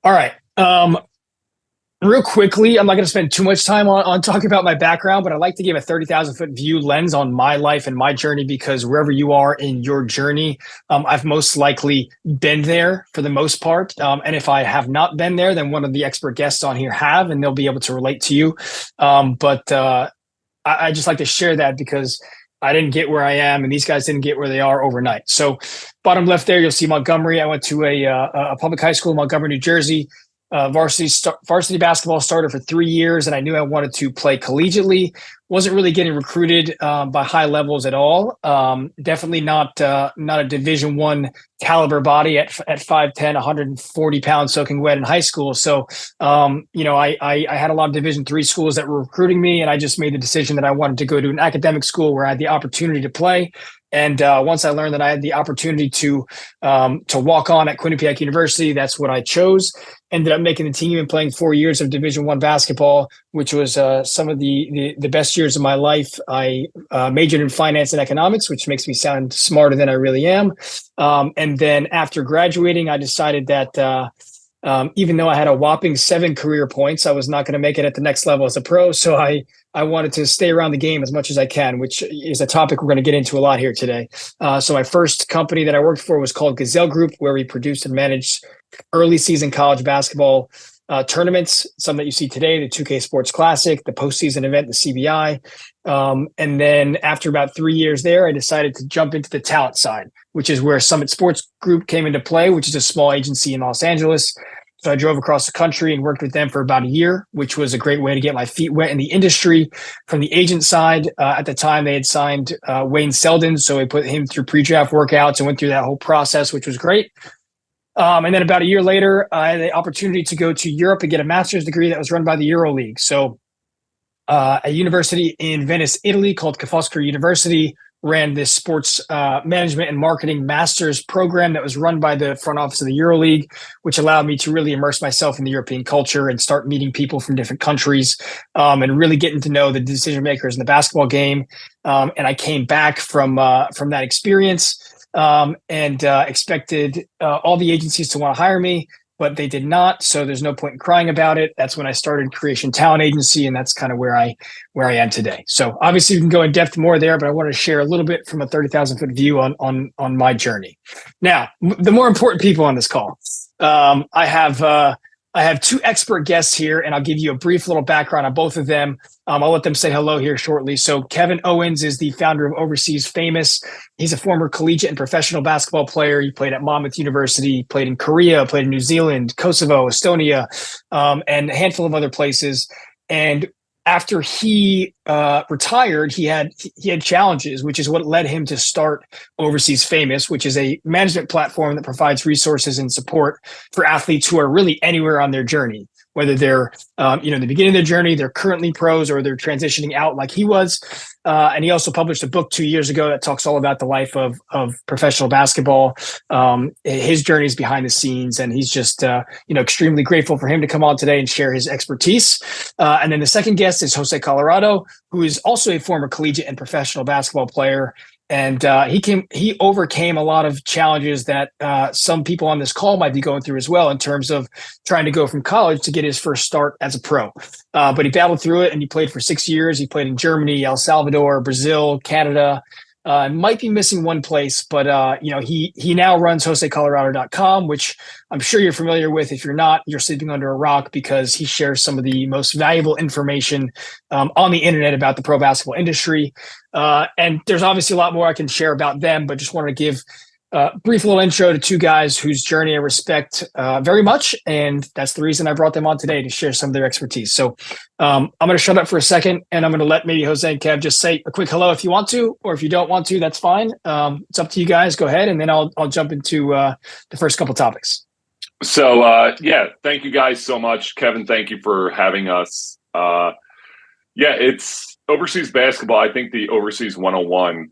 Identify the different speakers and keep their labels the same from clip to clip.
Speaker 1: All right. Real quickly, I'm not going to spend too much time on talking about my background, but I'd like to give a 30,000 foot view lens on my life and my journey because wherever you are in your journey, I've most likely been there for the most part. And if I have not been there, then one of the expert guests on here have, and they'll be able to relate to you. But I just like to share that because I didn't get where I am, and these guys didn't get where they are overnight. So, bottom left there, you'll see Montgomery. I went to a public high school in Montgomery, New Jersey. Varsity basketball started for 3 years, and I knew I wanted to play collegiately. Wasn't really getting recruited by high levels at all. Definitely not a Division One caliber body at 5'10", 140 pounds, soaking wet in high school. So I had a lot of Division III schools that were recruiting me, and I just made the decision that I wanted to go to an academic school where I had the opportunity to play. And once I learned that I had the opportunity to walk on at Quinnipiac University, that's what I chose. Ended up making the team and playing 4 years of Division I basketball, which was some of the best years of my life. I majored in finance and economics, which makes me sound smarter than I really am. And then after graduating, I decided that even though I had a whopping 7 career points, I was not going to make it at the next level as a pro. So I wanted to stay around the game as much as I can, which is a topic we're going to get into a lot here today. So my first company that I worked for was called Gazelle Group, where we produced and managed early season college basketball tournaments, some that you see today, the 2K Sports Classic, the postseason event, the CBI. And then after about 3 years there, I decided to jump into the talent side, which is where Summit Sports Group came into play, which is a small agency in Los Angeles. So I drove across the country and worked with them for about a year, which was a great way to get my feet wet in the industry. From the agent side, at the time they had signed Wayne Selden, so we put him through pre-draft workouts and went through that whole process, which was great. And then about a year later, I had the opportunity to go to Europe and get a master's degree that was run by the EuroLeague. So a university in Venice, Italy called Ca' Foscari University ran this sports management and marketing master's program that was run by the front office of the EuroLeague, which allowed me to really immerse myself in the European culture and start meeting people from different countries and really getting to know the decision makers in the basketball game. And I came back from that experience and expected all the agencies to want to hire me, but they did not. So there's no point in crying about it. That's when I started Creation Talent Agency, and that's kind of where I am today. So obviously we can go in depth more there, but I wanted to share a little bit from a 30,000 foot view on my journey. Now, the more important people on this call, I have 2 expert guests here, and I'll give you a brief little background on both of them. I'll let them say hello here shortly. So Kevin Owens is the founder of Overseas Famous. He's a former collegiate and professional basketball player. He played at Monmouth University, played in Korea, played in New Zealand, Kosovo, Estonia, and a handful of other places. And after he retired, he had challenges, which is what led him to start Overseas Famous, which is a management platform that provides resources and support for athletes who are really anywhere on their journey, whether they're in the beginning of their journey, they're currently pros, or they're transitioning out like he was. And he also published a book 2 years ago that talks all about the life of professional basketball, his journeys behind the scenes. And he's just, extremely grateful for him to come on today and share his expertise. And then the second guest is Jose Colorado, who is also a former collegiate and professional basketball player. And he overcame a lot of challenges that some people on this call might be going through as well in terms of trying to go from college to get his first start as a pro. But he battled through it, and he played for 6 years. He played in Germany, El Salvador, Brazil, Canada. Might be missing one place, but he now runs josecolorado.com, which I'm sure you're familiar with. If you're not, you're sleeping under a rock, because he shares some of the most valuable information on the internet about the pro basketball industry. And there's obviously a lot more I can share about them, but just wanted to give a brief little intro to 2 guys whose journey I respect very much. And that's the reason I brought them on today, to share some of their expertise. So I'm going to shut up for a second, and I'm going to let maybe Jose and Kev just say a quick hello if you want to, or if you don't want to, that's fine. It's up to you guys. Go ahead, and then I'll jump into the first couple topics.
Speaker 2: So, thank you guys so much. Kevin, thank you for having us. It's overseas basketball. I think the Overseas 101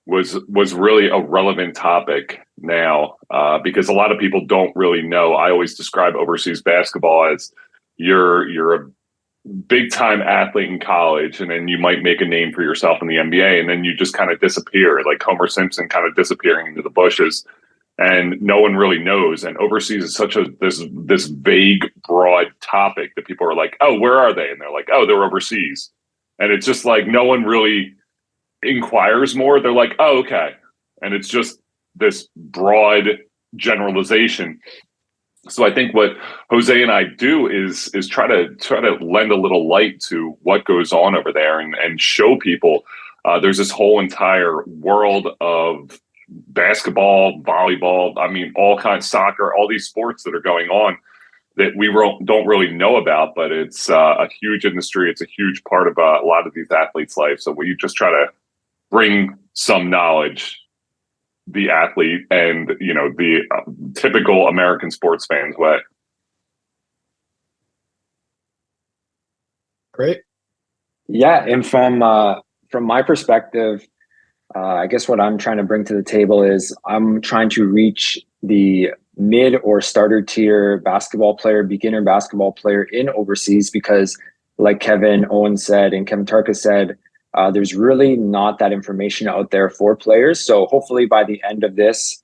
Speaker 2: was really a relevant topic now because a lot of people don't really know. I always describe overseas basketball as you're a big time athlete in college, and then you might make a name for yourself in the NBA, and then you just kind of disappear, like Homer Simpson kind of disappearing into the bushes. and no one really knows. And overseas is such this vague, broad topic that people are like, oh, where are they? And they're like, oh, they're overseas. And it's just like no one really inquires more. They're like, oh, okay. And it's just this broad generalization. So I think what Jose and I do is try to lend a little light to what goes on over there and show people there's this whole entire world of basketball, volleyball, I mean, all kinds, soccer, all these sports that are going on that we don't really know about, but it's a huge industry. It's a huge part of a lot of these athletes' lives. So we just try to bring some knowledge the athlete and, the typical American sports fans way.
Speaker 1: Great.
Speaker 3: Yeah. And from my perspective, I guess what I'm trying to bring to the table is I'm trying to reach the mid or starter tier basketball player, beginner basketball player in overseas, because like Kevin Owens said and Kevin Tarca said, there's really not that information out there for players. So hopefully by the end of this,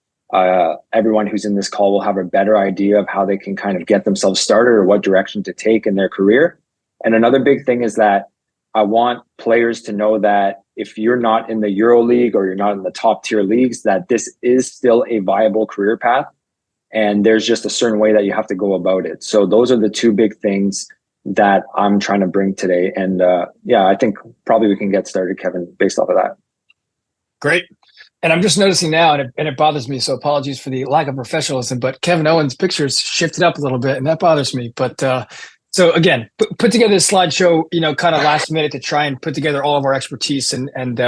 Speaker 3: everyone who's in this call will have a better idea of how they can kind of get themselves started or what direction to take in their career. And another big thing is that I want players to know that if you're not in the Euro League or you're not in the top tier leagues, that this is still a viable career path. And there's just a certain way that you have to go about it. So those are the two big things that I'm trying to bring today. And I think probably we can get started, Kevin, based off of that. Great.
Speaker 1: And I'm just noticing now, and it bothers me, so apologies for the lack of professionalism, but Kevin Owens' pictures shifted up a little bit, and that bothers me. But so again, put together this slideshow, kind of last minute to try and put together all of our expertise and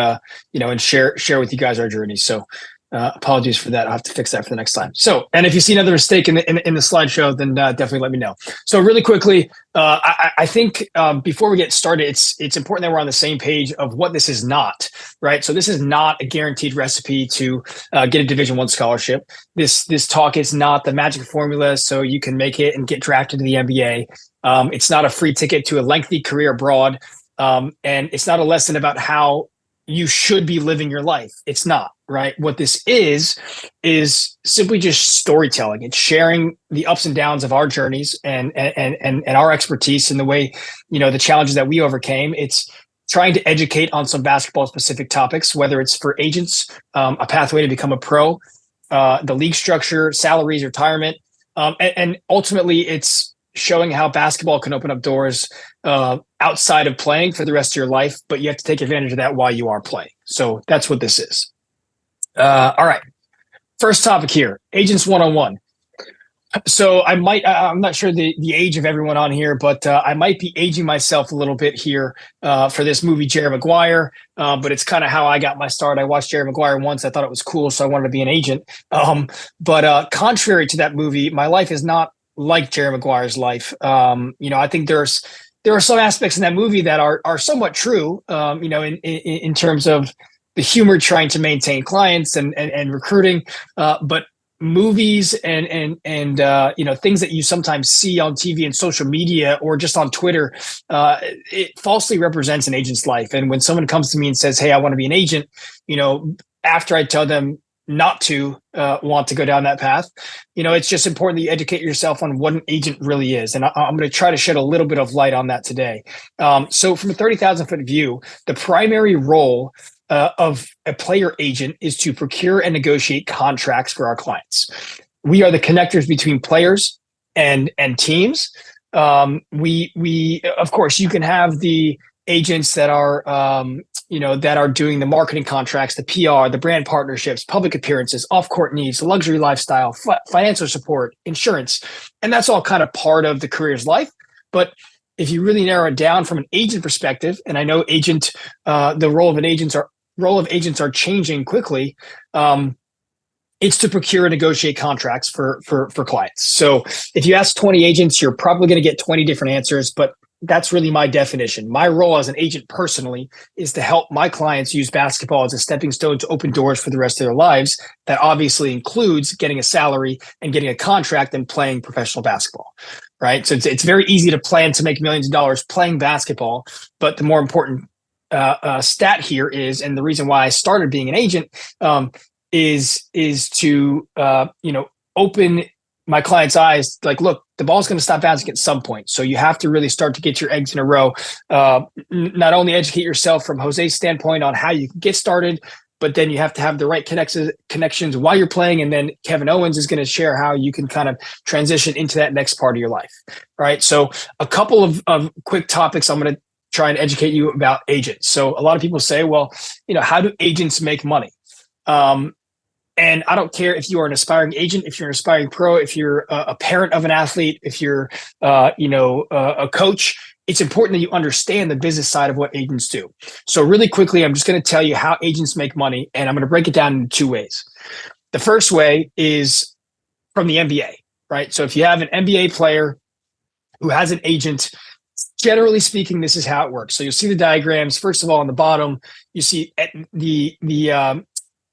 Speaker 1: share with you guys our journey. So apologies for that. I'll have to fix that for the next time. So, and if you see another mistake in the slideshow, then definitely let me know. So really quickly, I think before we get started, it's important that we're on the same page of what this is not, right? So this is not a guaranteed recipe to get a Division I scholarship. This talk is not the magic formula so you can make it and get drafted to the NBA. It's not a free ticket to a lengthy career abroad. And it's not a lesson about how you should be living your life. It's not, right? What this is simply just storytelling. It's sharing the ups and downs of our journeys and our expertise in the way, the challenges that we overcame. It's trying to educate on some basketball specific topics, whether it's for agents, a pathway to become a pro, the league structure, salaries, retirement. And ultimately it's showing how basketball can open up doors outside of playing for the rest of your life, but you have to take advantage of that while you are playing. So that's what this is. All right. First topic here, Agents 101. So I'm not sure the age of everyone on here, but I might be aging myself a little bit here for this movie, Jerry Maguire. But it's kind of how I got my start. I watched Jerry Maguire once. I thought it was cool, so I wanted to be an agent. But contrary to that movie, my life is not like Jerry Maguire's life. I think there are some aspects in that movie that are somewhat true, in terms of the humor trying to maintain clients and recruiting. But movies and things that you sometimes see on TV and social media or just on Twitter, it falsely represents an agent's life. And when someone comes to me and says, "Hey, I want to be an agent," after I tell them not to want to go down that path, it's just important that you educate yourself on what an agent really is. And I'm going to try to shed a little bit of light on that today. So from a 30,000 foot view, the primary role of a player agent is to procure and negotiate contracts for our clients. We are the connectors between players and teams. We of course, you can have the agents that are that are doing the marketing contracts, the PR, the brand partnerships, public appearances, off-court needs, luxury lifestyle, financial support, insurance. And that's all kind of part of the career's life. But if you really narrow it down from an agent perspective, and I know the role of agents are changing quickly, it's to procure and negotiate contracts for clients. So if you ask 20 agents, you're probably going to get 20 different answers, but that's really my definition. My role as an agent personally is to help my clients use basketball as a stepping stone to open doors for the rest of their lives. That obviously includes getting a salary and getting a contract and playing professional basketball, right? So it's very easy to plan to make millions of dollars playing basketball, but the more important stat here is, and the reason why I started being an agent, is to open my client's eyes. Like, look, the ball's going to stop bouncing at some point, so you have to really start to get your eggs in a row. Not only educate yourself from Jose's standpoint on how you can get started, but then you have to have the right connections while you're playing. And then Kevin Owens is going to share how you can kind of transition into that next part of your life. All right. So a couple of quick topics I'm going to try and educate you about agents. So a lot of people say, well, how do agents make money? And I don't care if you are an aspiring agent, if you're an aspiring pro, if you're a parent of an athlete, if you're, a coach. It's important that you understand the business side of what agents do. So really quickly, I'm just going to tell you how agents make money, and I'm going to break it down into two ways. The first way is from the NBA, right? So if you have an NBA player who has an agent, generally speaking, this is how it works. So you'll see the diagrams. First of all, on the bottom, you see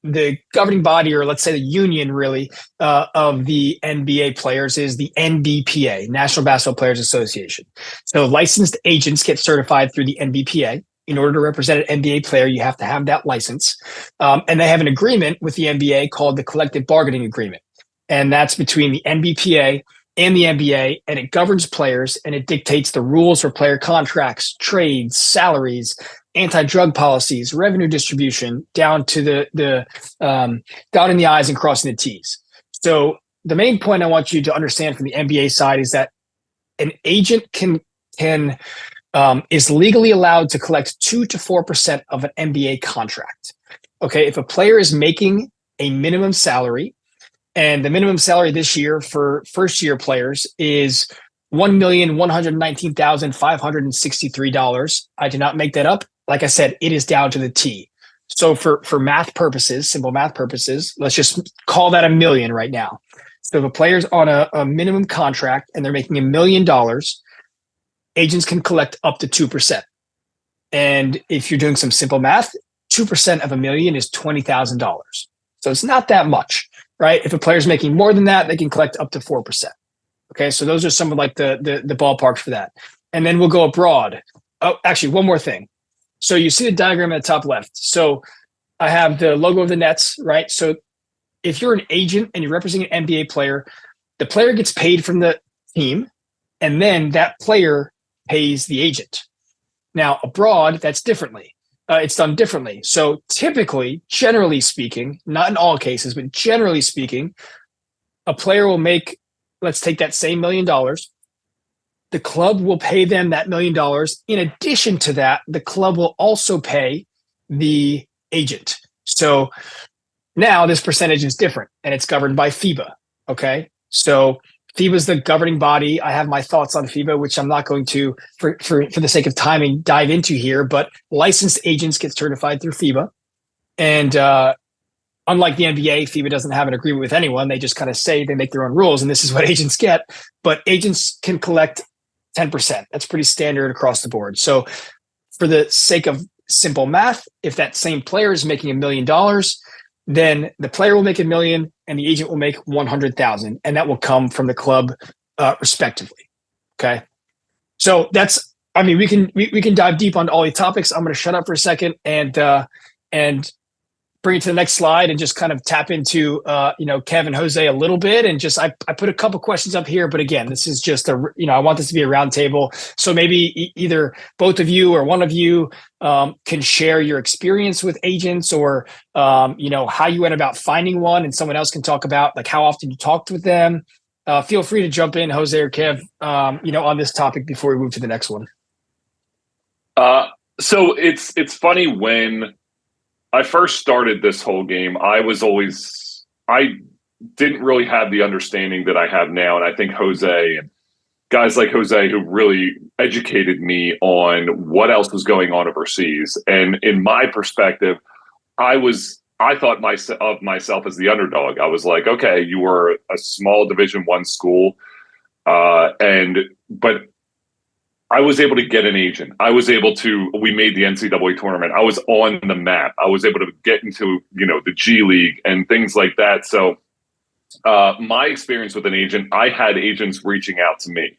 Speaker 1: the governing body, or let's say the union really, of the NBA players is the NBPA, National Basketball Players Association. So licensed agents get certified through the NBPA. In order to represent an NBA player, you have to have that license. And they have an agreement with the NBA called the Collective Bargaining Agreement. And that's between the NBPA and the NBA, and it governs players, and it dictates the rules for player contracts, trades, salaries, anti-drug policies, revenue distribution, down to the dotting the I's and crossing the T's. So the main point I want you to understand from the NBA side is that an agent is legally allowed to collect 2 to 4% of an NBA contract. Okay, if a player is making a minimum salary, and the minimum salary this year for first-year players is $1,119,563. I did not make that up. Like I said, it is down to the T. So for math purposes, simple math purposes, let's just call that $1 million right now. So if a player's on a minimum contract and they're making $1 million, agents can collect up to 2%. And if you're doing some simple math, 2% of $1 million is $20,000. So it's not that much, right? If a player's making more than that, they can collect up to 4%. Okay, so those are some of like the ballparks for that. And then we'll go abroad. Oh, actually, one more thing. So you see the diagram at the top left. So I have the logo of the Nets, right? So if you're an agent and you're representing an NBA player, the player gets paid from the team, and then that player pays the agent. Now, abroad, that's differently. It's done differently. So typically, generally speaking, not in all cases, but generally speaking, a player will make, let's take that same $1 million. The club will pay them that $1 million. In addition to that, the club will also pay the agent. So now this percentage is different, and it's governed by FIBA. Okay. So FIBA is the governing body. I have my thoughts on FIBA, which I'm not going to, for the sake of timing, dive into here, but licensed agents get certified through FIBA. And unlike the NBA, FIBA doesn't have an agreement with anyone. They just kind of say they make their own rules, and this is what agents get. But agents can collect 10%. That's pretty standard across the board. So for the sake of simple math, if that same player is making $1 million, then the player will make $1 million and the agent will make 100,000, and that will come from the club respectively. Okay. So that's, I mean, we can dive deep on all these topics. I'm going to shut up for a second and bring it to the next slide and just kind of tap into, Kev and Jose a little bit. And just, I put a couple questions up here, but again, this is just I want this to be a round table. So maybe either both of you or one of you can share your experience with agents, or, how you went about finding one, and someone else can talk about like how often you talked with them. Feel free to jump in, Jose or Kev, on this topic before we move to the next one.
Speaker 2: So it's funny, when I first started this whole game, I didn't really have the understanding that I have now. And I think Jose and guys like Jose who really educated me on what else was going on overseas. And in my perspective, I thought of myself as the underdog. I was like, okay, you were a small Division I school. But I was able to get an agent. We made the NCAA tournament. I was on the map. I was able to get into, the G League and things like that. So my experience with an agent, I had agents reaching out to me.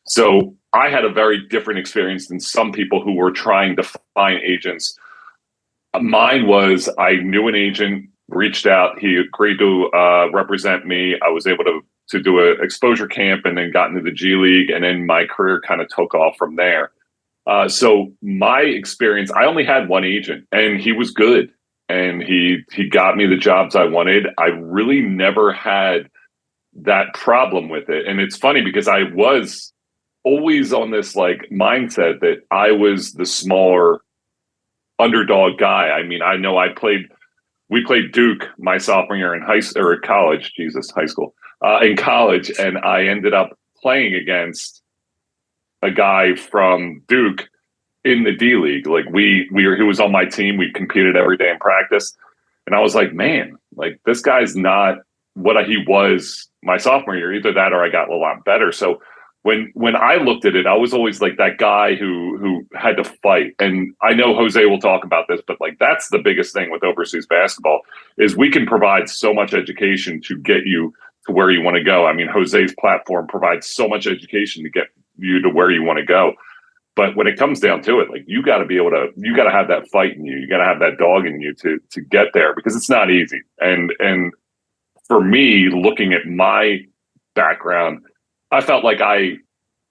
Speaker 2: So I had a very different experience than some people who were trying to find agents. Mine was, I knew an agent. reached out. He agreed to represent me. I was able to do an exposure camp and then got into the G League, and then my career kind of took off from there. So my experience, I only had one agent, and he was good, and he got me the jobs I wanted. I really never had that problem with it. And it's funny because I was always on this like mindset that I was the smaller underdog guy. I mean, I know we played Duke my sophomore year in high school, in college. And I ended up playing against a guy from Duke in the D League. Like he was on my team. We competed every day in practice. And I was like, man, like this guy's not what he was my sophomore year. Either that or I got a lot better. So when I looked at it, I was always like that guy who had to fight. And I know Jose will talk about this, but like that's the biggest thing with overseas basketball is we can provide so much education to get you to where you want to go. I mean, Jose's platform provides so much education to get you to where you want to go. But when it comes down to it, like you got to have that fight in you. You got to have that dog in you to get there, because it's not easy. And for me, looking at my background, I felt like I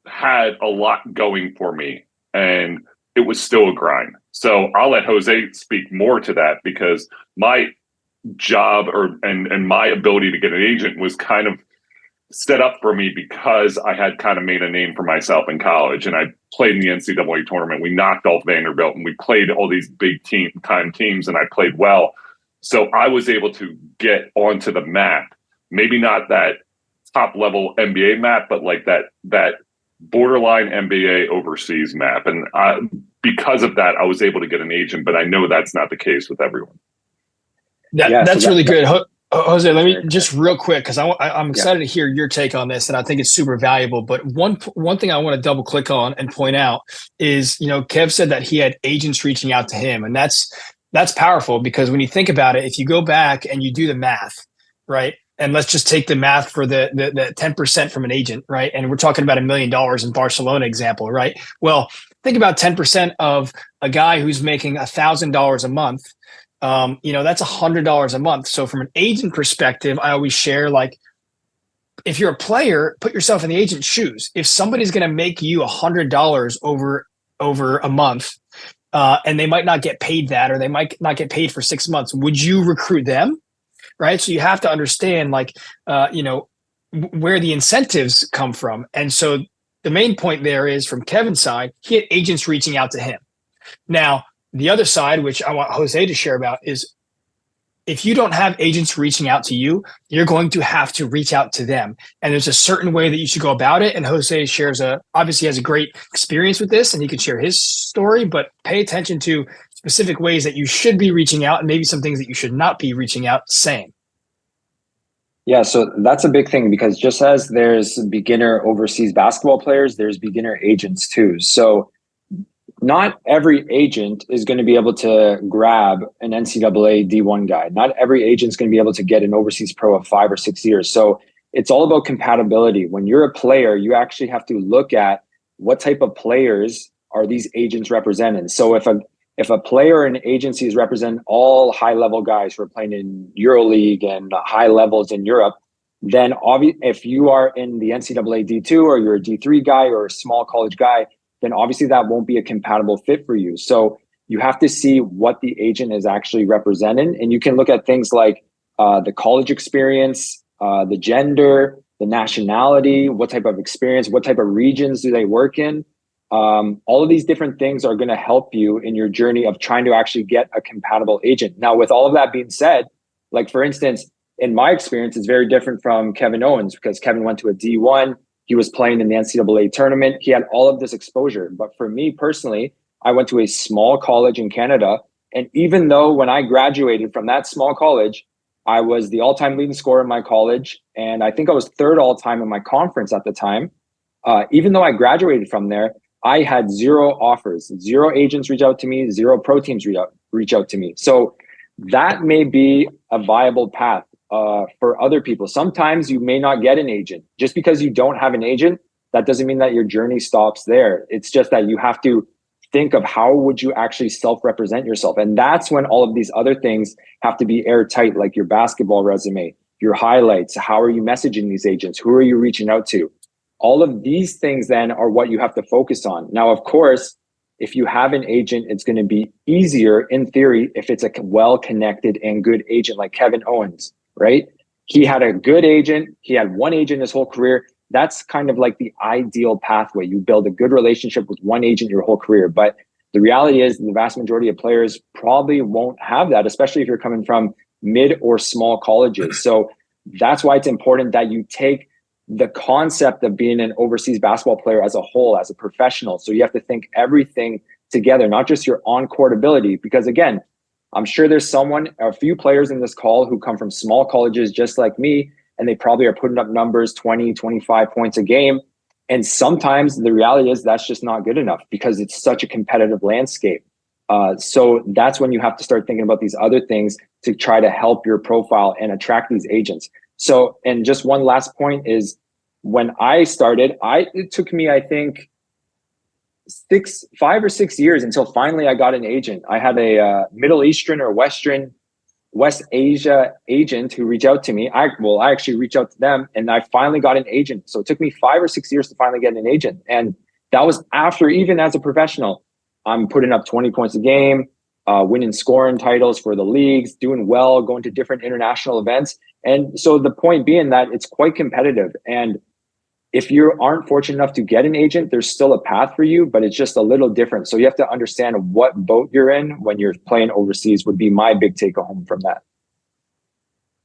Speaker 2: had a lot going for me, and it was still a grind. So I'll let Jose speak more to that, because my job and my ability to get an agent was kind of set up for me because I had kind of made a name for myself in college, and I played in the NCAA tournament. We knocked off Vanderbilt, and we played all these big time teams, and I played well. So I was able to get onto the map, maybe not that top level NBA map, but like that borderline NBA overseas map. And because of that, I was able to get an agent, but I know that's not the case with everyone.
Speaker 1: That's really good. Jose, let me just real quick, because I'm excited to hear your take on this, and I think it's super valuable. But one thing I want to double click on and point out is, Kev said that he had agents reaching out to him, and that's powerful, because when you think about it, if you go back and you do the math, right? And let's just take the math for the 10% from an agent, right? And we're talking about $1 million in Barcelona example, right? Well, think about 10% of a guy who's making $1,000 a month. That's $100 a month. So from an agent perspective, I always share, like, if you're a player, put yourself in the agent's shoes. If somebody's going to make you $100 over a month, and they might not get paid that, or they might not get paid for 6 months, would you recruit them? Right. So you have to understand, like, where the incentives come from. And so the main point there is, from Kevin's side, he had agents reaching out to him. Now, the other side, which I want Jose to share about, is if you don't have agents reaching out to you, you're going to have to reach out to them. And there's a certain way that you should go about it. And Jose obviously has a great experience with this, and he can share his story, but pay attention to specific ways that you should be reaching out, and maybe some things that you should not be reaching out saying.
Speaker 3: Yeah, so that's a big thing, because just as there's beginner overseas basketball players, there's beginner agents too. So not every agent is going to be able to grab an NCAA D1 guy. Not every agent is going to be able to get an overseas pro of 5 or 6 years. So it's all about compatibility. When you're a player, you actually have to look at what type of players are these agents representing. So if a player or an agency is representing all high-level guys who are playing in EuroLeague and high levels in Europe, then if you are in the NCAA D2, or you're a D3 guy or a small college guy, then obviously that won't be a compatible fit for you. So you have to see what the agent is actually representing. And you can look at things like the college experience, the gender, the nationality, what type of experience, what type of regions do they work in. All of these different things are going to help you in your journey of trying to actually get a compatible agent. Now, with all of that being said, like, for instance, in my experience, it's very different from Kevin Owens, because Kevin went to a D1. He was playing in the NCAA tournament. He had all of this exposure. But for me personally, I went to a small college in Canada. And even though when I graduated from that small college, I was the all-time leading scorer in my college, and I think I was third all-time in my conference at the time. Even though I graduated from there, I had 0 offers, 0 agents reach out to me, 0 pro teams reach out to me. So that may be a viable path for other people. Sometimes you may not get an agent. Just because you don't have an agent, that doesn't mean that your journey stops there. It's just that you have to think of how would you actually self-represent yourself. And that's when all of these other things have to be airtight, like your basketball resume, your highlights, how are you messaging these agents, who are you reaching out to? All of these things then are what you have to focus on. Now, of course, if you have an agent, it's going to be easier in theory if it's a well-connected and good agent like Kevin Owens, right? He had a good agent. He had one agent his whole career. That's kind of like the ideal pathway. You build a good relationship with one agent your whole career. But the reality is the vast majority of players probably won't have that, especially if you're coming from mid or small colleges. So that's why it's important that you take the concept of being an overseas basketball player as a whole, as a professional. So you have to think everything together, not just your on-court ability. Because again, I'm sure there's a few players in this call who come from small colleges just like me, and they probably are putting up numbers, 20, 25 points a game. And sometimes the reality is that's just not good enough because it's such a competitive landscape. So that's when you have to start thinking about these other things to try to help your profile and attract these agents. So, and just one last point is when I started, it took me, I think, 5 or 6 years until finally I got an agent. I had a Middle Eastern or West Asia agent who reached out to me. I actually reached out to them and I finally got an agent. So it took me 5 or 6 years to finally get an agent. And that was after, even as a professional, I'm putting up 20 points a game, winning scoring titles for the leagues, doing well, going to different international events. And so the point being that it's quite competitive. And if you aren't fortunate enough to get an agent, there's still a path for you, but it's just a little different. So you have to understand what boat you're in when you're playing overseas would be my big take home from that.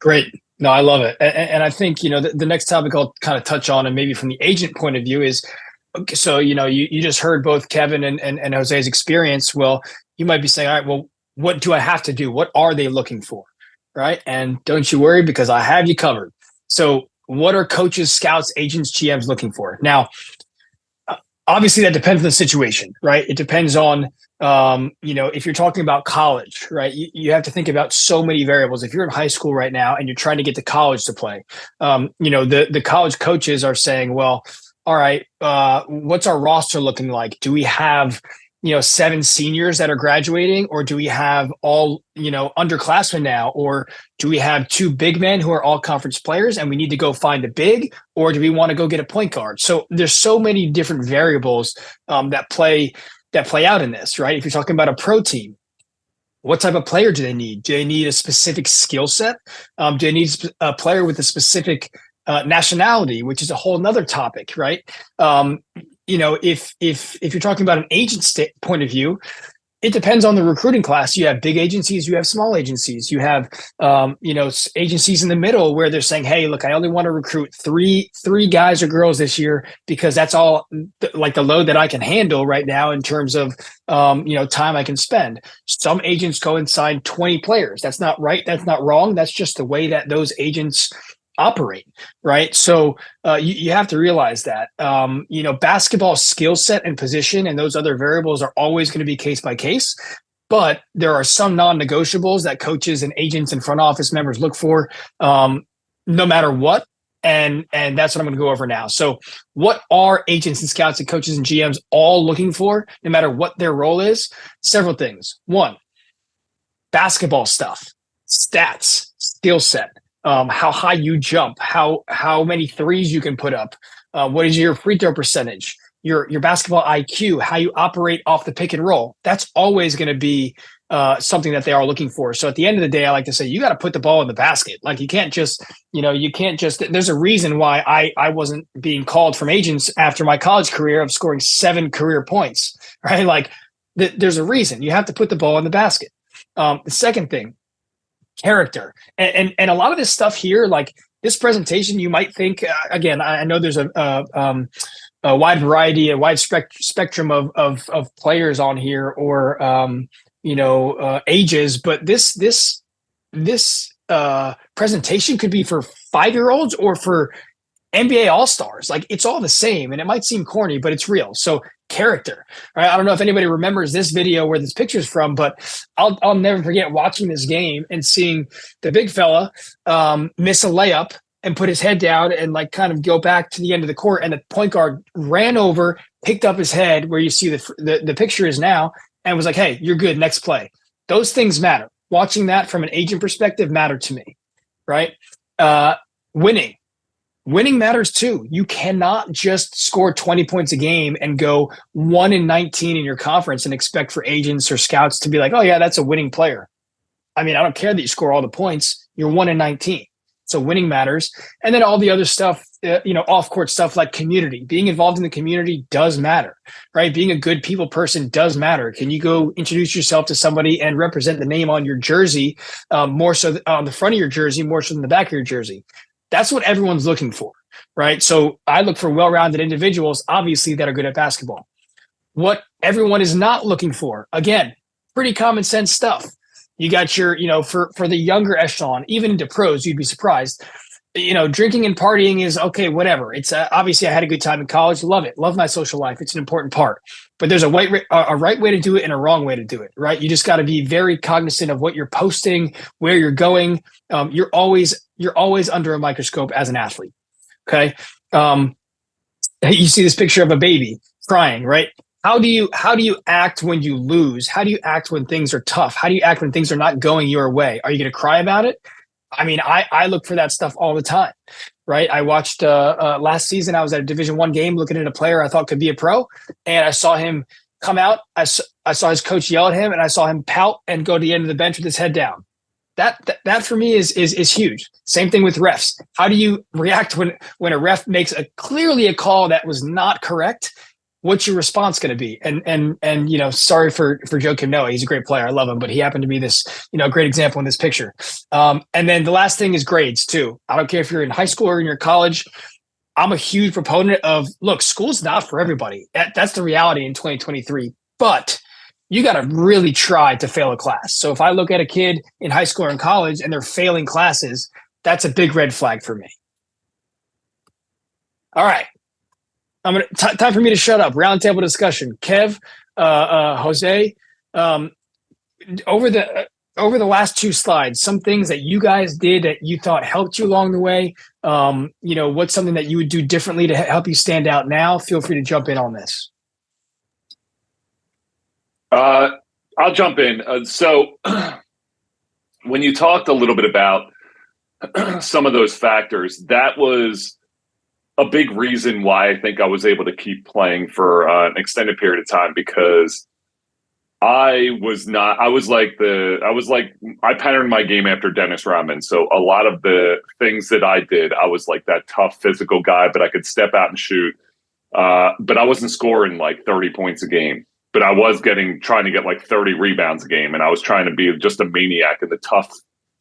Speaker 1: Great. No, I love it. And I think, the next topic I'll kind of touch on, and maybe from the agent point of view is, okay, so, you just heard both Kevin and Jose's experience. Well, you might be saying, all right, well, what do I have to do? What are they looking for? Right. And don't you worry, because I have you covered. So what are coaches, scouts, agents, GMs looking for? Now, obviously that depends on the situation, right? It depends on, if you're talking about college, right? You have to think about so many variables. If you're in high school right now and you're trying to get to college to play, the college coaches are saying, well, all right, what's our roster looking like? Do we have 7 seniors that are graduating, or do we have all, underclassmen now, or do we have 2 big men who are all conference players and we need to go find a big, or do we want to go get a point guard? So there's so many different variables that play out in this, right? If you're talking about a pro team, what type of player do they need? Do they need a specific skill set? Do they need a player with a specific nationality, which is a whole nother topic, right? If you're talking about an agent point of view, it depends on the recruiting class. You have big agencies, you have small agencies, you have agencies in the middle where they're saying, hey, look, I only want to recruit three guys or girls this year because that's all like the load that I can handle right now in terms of time I can spend. Some agents go and sign 20 players. That's not right. That's not wrong. That's just the way that those agents operate, right? So you have to realize that basketball skill set and position and those other variables are always going to be case by case, but there are some non-negotiables that coaches and agents and front office members look for no matter what, and that's what I'm going to go over now. So what are agents and scouts and coaches and GMs all looking for, no matter what their role is? Several things. 1, basketball stuff, stats, skill set. How high you jump, how many threes you can put up, what is your free throw percentage, your basketball IQ, how you operate off the pick and roll. That's always going to be something that they are looking for. So at the end of the day, I like to say you got to put the ball in the basket. Like you can't just, there's a reason why I wasn't being called from agents after my college career of scoring 7 career points, right? Like there's a reason. You have to put the ball in the basket. The second thing, character. And a lot of this stuff here, like this presentation, you might think, again, I know there's a wide variety, a wide spectrum of players on here or, ages, but this presentation could be for 5-year-olds or for NBA All-Stars. Like it's all the same, and it might seem corny, but it's real. So character, right? I don't know if anybody remembers this video where this picture's from, but I'll never forget watching this game and seeing the big fella miss a layup and put his head down and like kind of go back to the end of the court. And the point guard ran over, picked up his head where you see the picture is now, and was like, hey, you're good, next play. Those things matter. Watching that from an agent perspective mattered to me, right? Winning matters too. You cannot just score 20 points a game and go 1-19 in your conference and expect for agents or scouts to be like, oh yeah, that's a winning player. I mean, I don't care that you score all the points. You're 1-19. So winning matters. And then all the other stuff, off-court stuff like community. Being involved in the community does matter, right? Being a good people person does matter. Can you go introduce yourself to somebody and represent the name on your jersey, more so on the front of your jersey, more so than the back of your jersey? That's what everyone's looking for, right? So I look for well-rounded individuals, obviously, that are good at basketball. What everyone is not looking for, again, pretty common sense stuff. You got your, for the younger echelon, even into pros, you'd be surprised. Drinking and partying is okay, whatever. It's obviously I had a good time in college. Love it. Love my social life. It's an important part. But there's a right way to do it and a wrong way to do it, right? You just got to be very cognizant of what you're posting, where you're going. You're always under a microscope as an athlete. Okay. You see this picture of a baby crying, right? How do you act when you lose? How do you act when things are tough? How do you act when things are not going your way? Are you going to cry about it? I mean, I look for that stuff all the time, right? I watched last season. I was at a Division I game looking at a player I thought could be a pro, and I saw him come out. I saw his coach yell at him, and I saw him pout and go to the end of the bench with his head down. That for me is huge. Same thing with refs. How do you react when a ref makes clearly a call that was not correct? What's your response going to be? And sorry for Joe Kim Noah. He's a great player. I love him, but he happened to be this, great example in this picture. And then the last thing is grades too. I don't care if you're in high school or in your college. I'm a huge proponent of, look, school's not for everybody. That's the reality in 2023, but you got to really try to fail a class. So if I look at a kid in high school or in college and they're failing classes, that's a big red flag for me. All right. Time for me to shut up. Roundtable discussion. Kev, Jose, over the last two slides, some things that you guys did that you thought helped you along the way. What's something that you would do differently to help you stand out now? Feel free to jump in on this.
Speaker 2: I'll jump in. So when you talked a little bit about some of those factors, that was a big reason why I think I was able to keep playing for an extended period of time, because I patterned my game after Dennis Rodman. So a lot of the things that I did, I was like that tough physical guy, but I could step out and shoot. But I wasn't scoring like 30 points a game, but I was trying to get like 30 rebounds a game. And I was trying to be just a maniac and the tough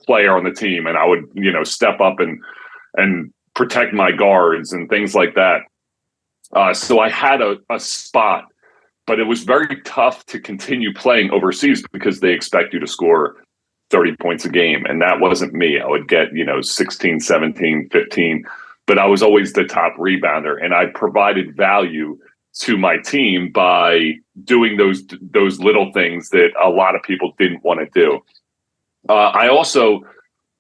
Speaker 2: player on the team. And I would, step up and protect my guards and things like that. So I had a spot, but it was very tough to continue playing overseas because they expect you to score 30 points a game. And that wasn't me. I would get, 16, 17, 15, but I was always the top rebounder. And I provided value to my team by doing those little things that a lot of people didn't want to do. I also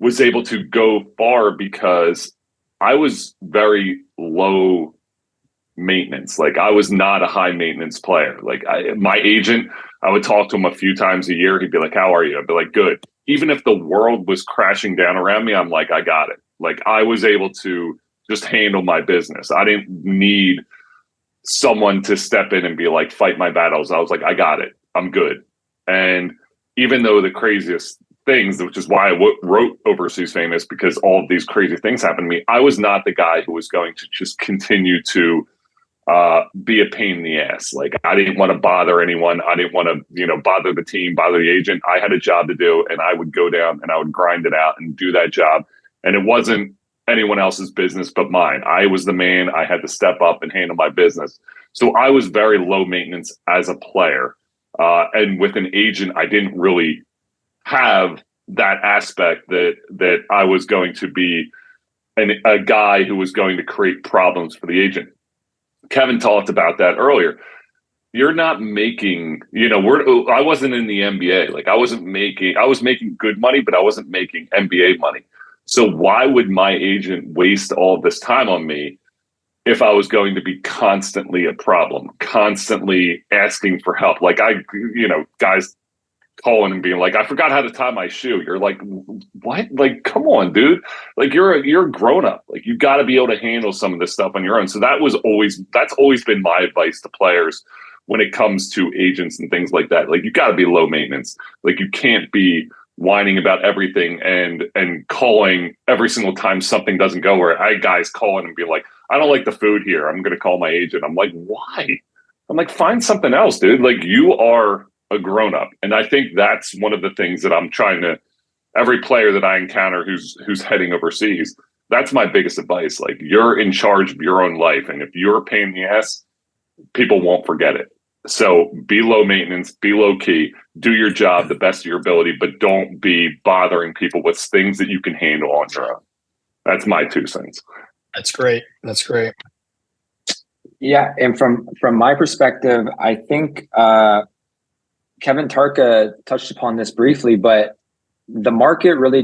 Speaker 2: was able to go far because I was very low maintenance. Like I was not a high maintenance player. Like my agent, I would talk to him a few times a year. He'd be like, how are you? I'd be like, good. Even if the world was crashing down around me, I'm like, I got it. Like I was able to just handle my business. I didn't need someone to step in and be like, fight my battles. I was like, I got it. I'm good. And even though the craziest things, which is why I wrote Overseas Famous, because all of these crazy things happened to me, I was not the guy who was going to just continue to be a pain in the ass. Like I didn't want to bother anyone. I didn't want to, bother the team, bother the agent. I had a job to do, and I would go down and I would grind it out and do that job. And it wasn't anyone else's business but mine. I was the man. I had to step up and handle my business. So I was very low maintenance as a player. And with an agent, I didn't really have that aspect that I was going to be a guy who was going to create problems for the agent. Kevin talked about that earlier. You're not making, I wasn't in the NBA. Like I was making good money, but I wasn't making NBA money. So why would my agent waste all of this time on me if I was going to be constantly a problem, constantly asking for help? Like guys calling and being like, I forgot how to tie my shoe. You're like, what? Like, come on, dude. Like you're a grown up. Like you got to be able to handle some of this stuff on your own. So that's always been my advice to players when it comes to agents and things like that. Like you got to be low maintenance. Like you can't be whining about everything and calling every single time something doesn't go, where I guys calling and be like, I don't like the food here, I'm going to call my agent. I'm like, why? I'm like, find something else, dude. Like you are a grown up. And I think that's one of the things that I'm trying to, every player that I encounter who's heading overseas, that's my biggest advice. Like you're in charge of your own life. And if you're a pain in the ass, people won't forget it. So be low maintenance, be low key, do your job the best of your ability, but don't be bothering people with things that you can handle on your own. That's my 2 cents.
Speaker 1: That's great. That's great.
Speaker 3: Yeah. And from my perspective, I think, Kevin Tarca touched upon this briefly, but the market really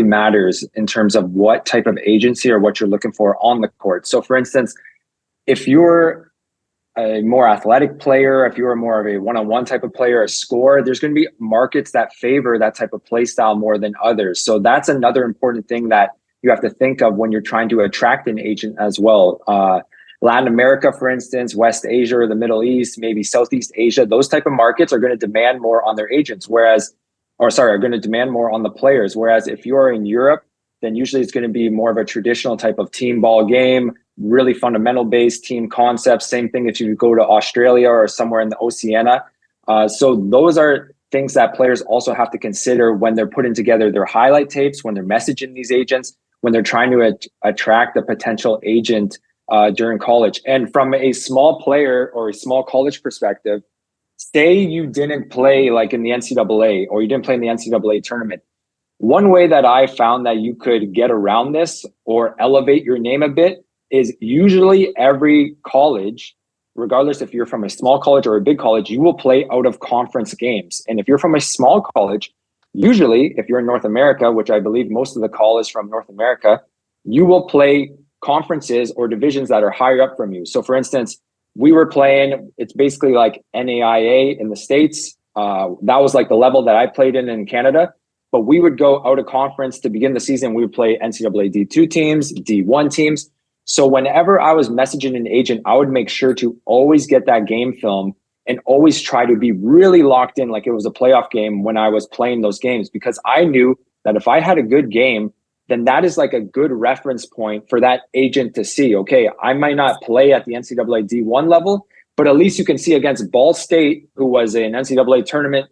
Speaker 3: matters in terms of what type of agency or what you're looking for on the court. So for instance, if you're a more athletic player, if you're more of a one-on-one type of player, a scorer, there's going to be markets that favor that type of play style more than others. So that's another important thing that you have to think of when you're trying to attract an agent as well. Latin America, for instance, West Asia or the Middle East, maybe Southeast Asia, those type of markets are going to demand more on their agents, are going to demand more on the players. Whereas if you're in Europe, then usually it's going to be more of a traditional type of team ball game, really fundamental based team concepts. Same thing if you go to Australia or somewhere in the Oceania. So those are things that players also have to consider when they're putting together their highlight tapes, when they're messaging these agents, when they're trying to attract a potential agent during college. And from a small player or a small college perspective, say you didn't play like in the NCAA or you didn't play in the NCAA tournament. One way that I found that you could get around this or elevate your name a bit is usually every college, regardless if you're from a small college or a big college, you will play out of conference games. And if you're from a small college, usually if you're in North America, which I believe most of the call is from North America, you will play conferences or divisions that are higher up from you. So for instance, we were playing, it's basically like NAIA in the States. That was like the level that I played in Canada. But we would go out of conference to begin the season. We would play NCAA D2 teams, D1 teams. So whenever I was messaging an agent, I would make sure to always get that game film and always try to be really locked in like it was a playoff game when I was playing those games, because I knew that if I had a good game, then that is like a good reference point for that agent to see, okay, I might not play at the NCAA D1 level, but at least you can see against Ball State, who was an NCAA tournament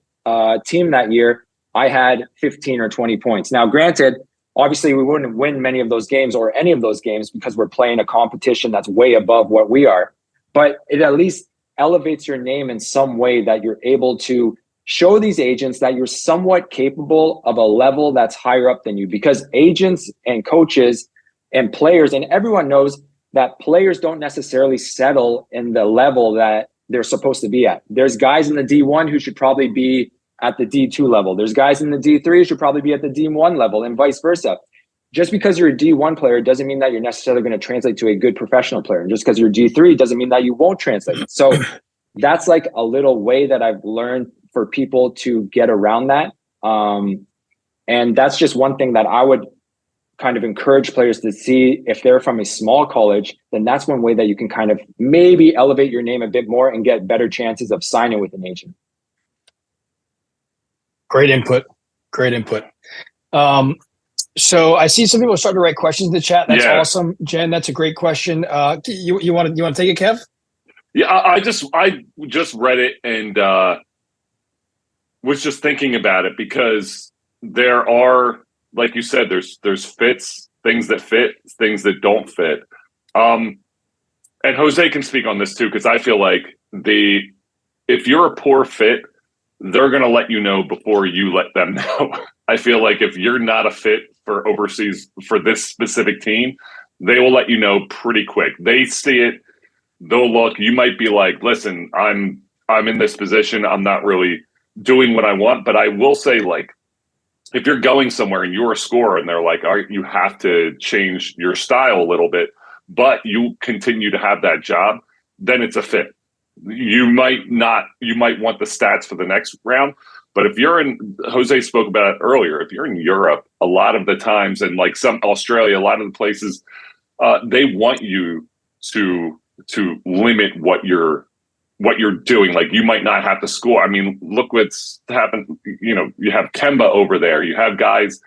Speaker 3: team that year, I had 15 or 20 points. Now, granted, obviously we wouldn't win many of those games or any of those games because we're playing a competition that's way above what we are, but it at least elevates your name in some way that you're able to show these agents that you're somewhat capable of a level that's higher up than you, because agents and coaches and players and everyone knows that players don't necessarily settle in the level that they're supposed to be at. There's guys in the D1 who should probably be at the D2 level. There's guys in the D3 who should probably be at the D1 level and vice versa. Just because you're a D1 player doesn't mean that you're necessarily going to translate to a good professional player. And just because you're D3 doesn't mean that you won't translate. So that's like a little way that I've learned for people to get around that. And that's just one thing that I would kind of encourage players to see. If they're from a small college, then that's one way that you can kind of maybe elevate your name a bit more and get better chances of signing with an agent.
Speaker 1: Great input. Great input. So I see some people starting to write questions in the chat. That's awesome. Jen, that's a great question. You want to take it, Kev?
Speaker 2: Yeah, I just read it and was just thinking about it, because there are, like you said, there's fits, things that fit, things that don't fit. And Jose can speak on this too, because I feel like if you're a poor fit, they're going to let you know before you let them know. I feel like if you're not a fit for overseas for this specific team, they will let you know pretty quick. They see it, they'll look. You might be like, listen, I'm in this position, I'm not really doing what I want. But I will say, like, if you're going somewhere and you're a scorer and they're like, all right, you have to change your style a little bit, but you continue to have that job, then it's a fit. You might want the stats for the next round, but if you're in, Jose spoke about it earlier, if you're in Europe, a lot of the times, and like some Australia, a lot of the places, they want you to limit what you're doing. Like, you might not have to score. I mean, look what's happened. You know, you have Kemba over there. You have guys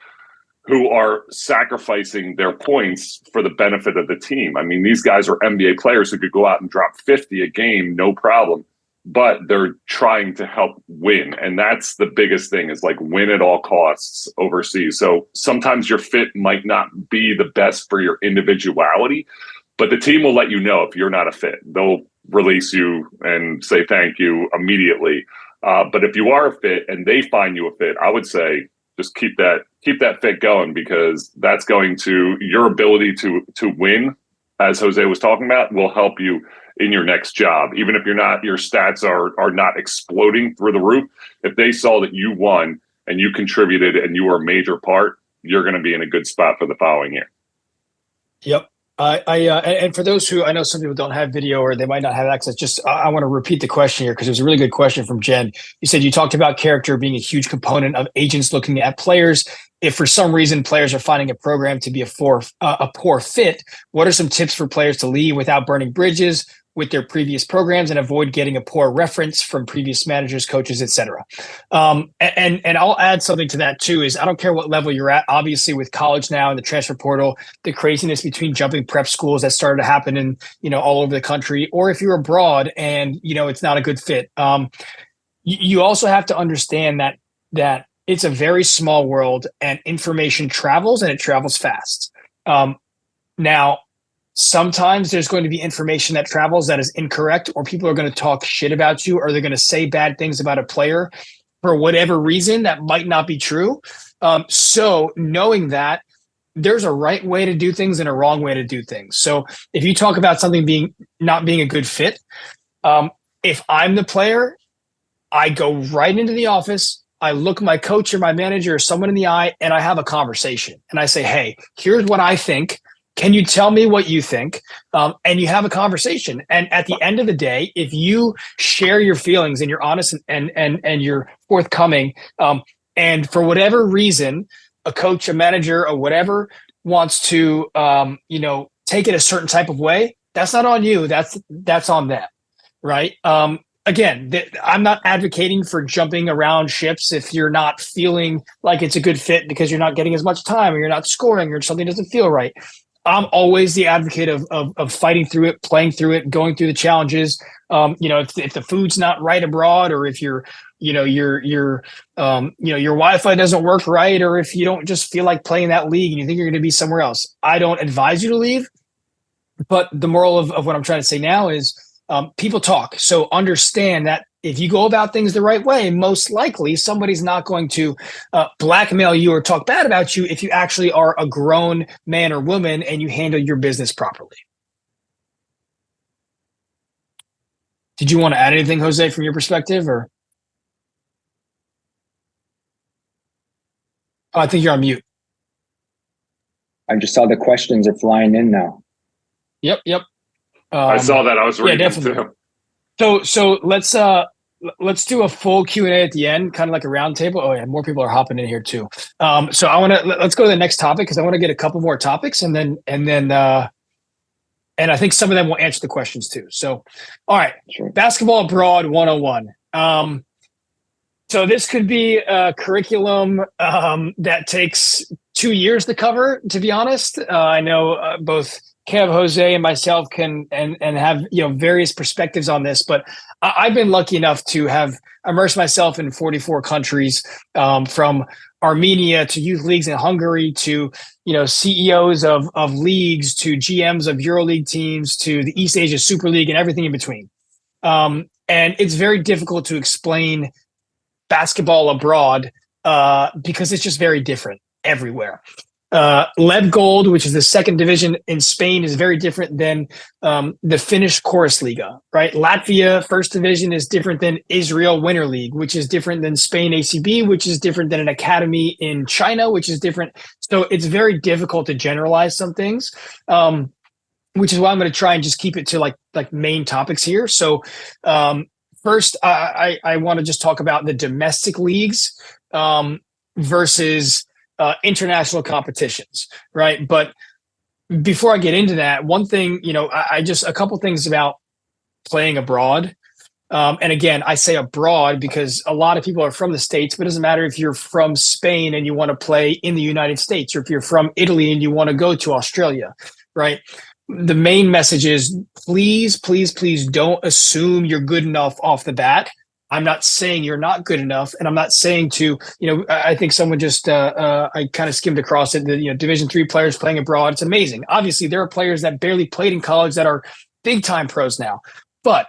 Speaker 2: who are sacrificing their points for the benefit of the team. I mean, these guys are NBA players who could go out and drop 50 a game, no problem, but they're trying to help win. And that's the biggest thing, is like, win at all costs overseas. So sometimes your fit might not be the best for your individuality, but the team will let you know if you're not a fit. They'll release you and say thank you immediately. But if you are a fit and they find you a fit, I would say just keep that fit going, because that's going to, your ability to win, as Jose was talking about, will help you in your next job. Even if your stats are not exploding through the roof, if they saw that you won and you contributed and you were a major part, you're going to be in a good spot for the following year.
Speaker 1: Yep. And for those who, I know some people don't have video or they might not have access, just I want to repeat the question here, because it was a really good question from Jen. You said you talked about character being a huge component of agents looking at players. If for some reason players are finding a program to be a poor fit, what are some tips for players to leave without burning bridges with their previous programs and avoid getting a poor reference from previous managers, coaches, etc.? And I'll add something to that too, is I don't care what level you're at. Obviously, with college now and the transfer portal, the craziness between jumping prep schools that started to happen in, all over the country, or if you're abroad and, it's not a good fit. You also have to understand that it's a very small world and information travels, and it travels fast. Now, sometimes there's going to be information that travels that is incorrect, or people are going to talk shit about you, or they're going to say bad things about a player for whatever reason that might not be true. So knowing that, there's a right way to do things and a wrong way to do things. So if you talk about something not being a good fit, if I'm the player, I go right into the office, I look my coach or my manager or someone in the eye, and I have a conversation. And I say, hey, here's what I think. Can you tell me what you think? And you have a conversation. And at the end of the day, if you share your feelings and you're honest and you're forthcoming, and for whatever reason, a coach, a manager, or whatever wants to, take it a certain type of way, that's not on you. That's on them, right? Again, I'm not advocating for jumping around ships if you're not feeling like it's a good fit because you're not getting as much time, or you're not scoring, or something doesn't feel right. I'm always the advocate of fighting through it, playing through it, going through the challenges. If the food's not right abroad, or if your Wi-Fi doesn't work right, or if you don't just feel like playing that league and you think you're going to be somewhere else, I don't advise you to leave. But the moral of what I'm trying to say now is, people talk. So understand that if you go about things the right way, most likely somebody's not going to blackmail you or talk bad about you if you actually are a grown man or woman and you handle your business properly. Did you want to add anything, Jose, from your perspective, or? Oh, I think you're on mute.
Speaker 3: I just saw the questions are flying in now.
Speaker 1: Yep.
Speaker 2: I saw that. I was reading
Speaker 1: definitely.
Speaker 2: too.
Speaker 1: So let's do a full Q&A at the end, kind of like a round table. Oh yeah, more people are hopping in here too. So let's go to the next topic, because I want to get a couple more topics, and I think some of them will answer the questions too. So, all right, sure. Basketball Abroad 101. So this could be a curriculum that takes 2 years to cover, to be honest. I know both Kev, Jose, and myself can and have various perspectives on this, but I've been lucky enough to have immersed myself in 44 countries, from Armenia to youth leagues in Hungary to CEOs of leagues to GMs of EuroLeague teams to the East Asia Super League and everything in between. And it's very difficult to explain basketball abroad because it's just very different everywhere. Lev Gold, which is the second division in Spain, is very different than the Finnish Chorus Liga, right? Latvia, first division, is different than Israel Winter League, which is different than Spain ACB, which is different than an academy in China, which is different. So it's very difficult to generalize some things, which is why I'm going to try and just keep it to like main topics here. So first, I want to just talk about the domestic leagues versus international competitions, right? But before I get into that, one thing, I just a couple things about playing abroad. And again, I say abroad because a lot of people are from the States, but it doesn't matter if you're from Spain and you want to play in the United States, or if you're from Italy and you want to go to Australia, right? The main message is please, please, please don't assume you're good enough off the bat. I'm not saying you're not good enough, and I'm not saying to, I think someone just, I kind of skimmed across it, Division III players playing abroad. It's amazing. Obviously, there are players that barely played in college that are big time pros now, but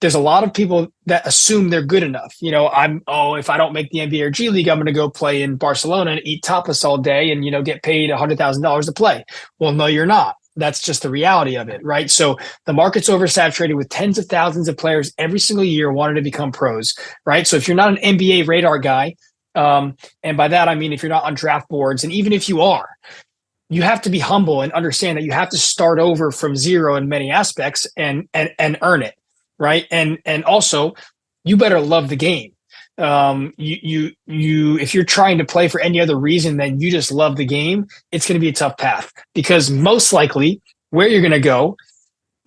Speaker 1: there's a lot of people that assume they're good enough. If I don't make the NBA or G League, I'm going to go play in Barcelona and eat tapas all day and, get paid $100,000 to play. Well, no, you're not. That's just the reality of it, right? So the market's oversaturated with tens of thousands of players every single year wanting to become pros, right? So if you're not an NBA radar guy, and by that I mean if you're not on draft boards, and even if you are, you have to be humble and understand that you have to start over from zero in many aspects and earn it, right? And also, you better love the game. If you're trying to play for any other reason than you just love the game, it's going to be a tough path, because most likely where you're going to go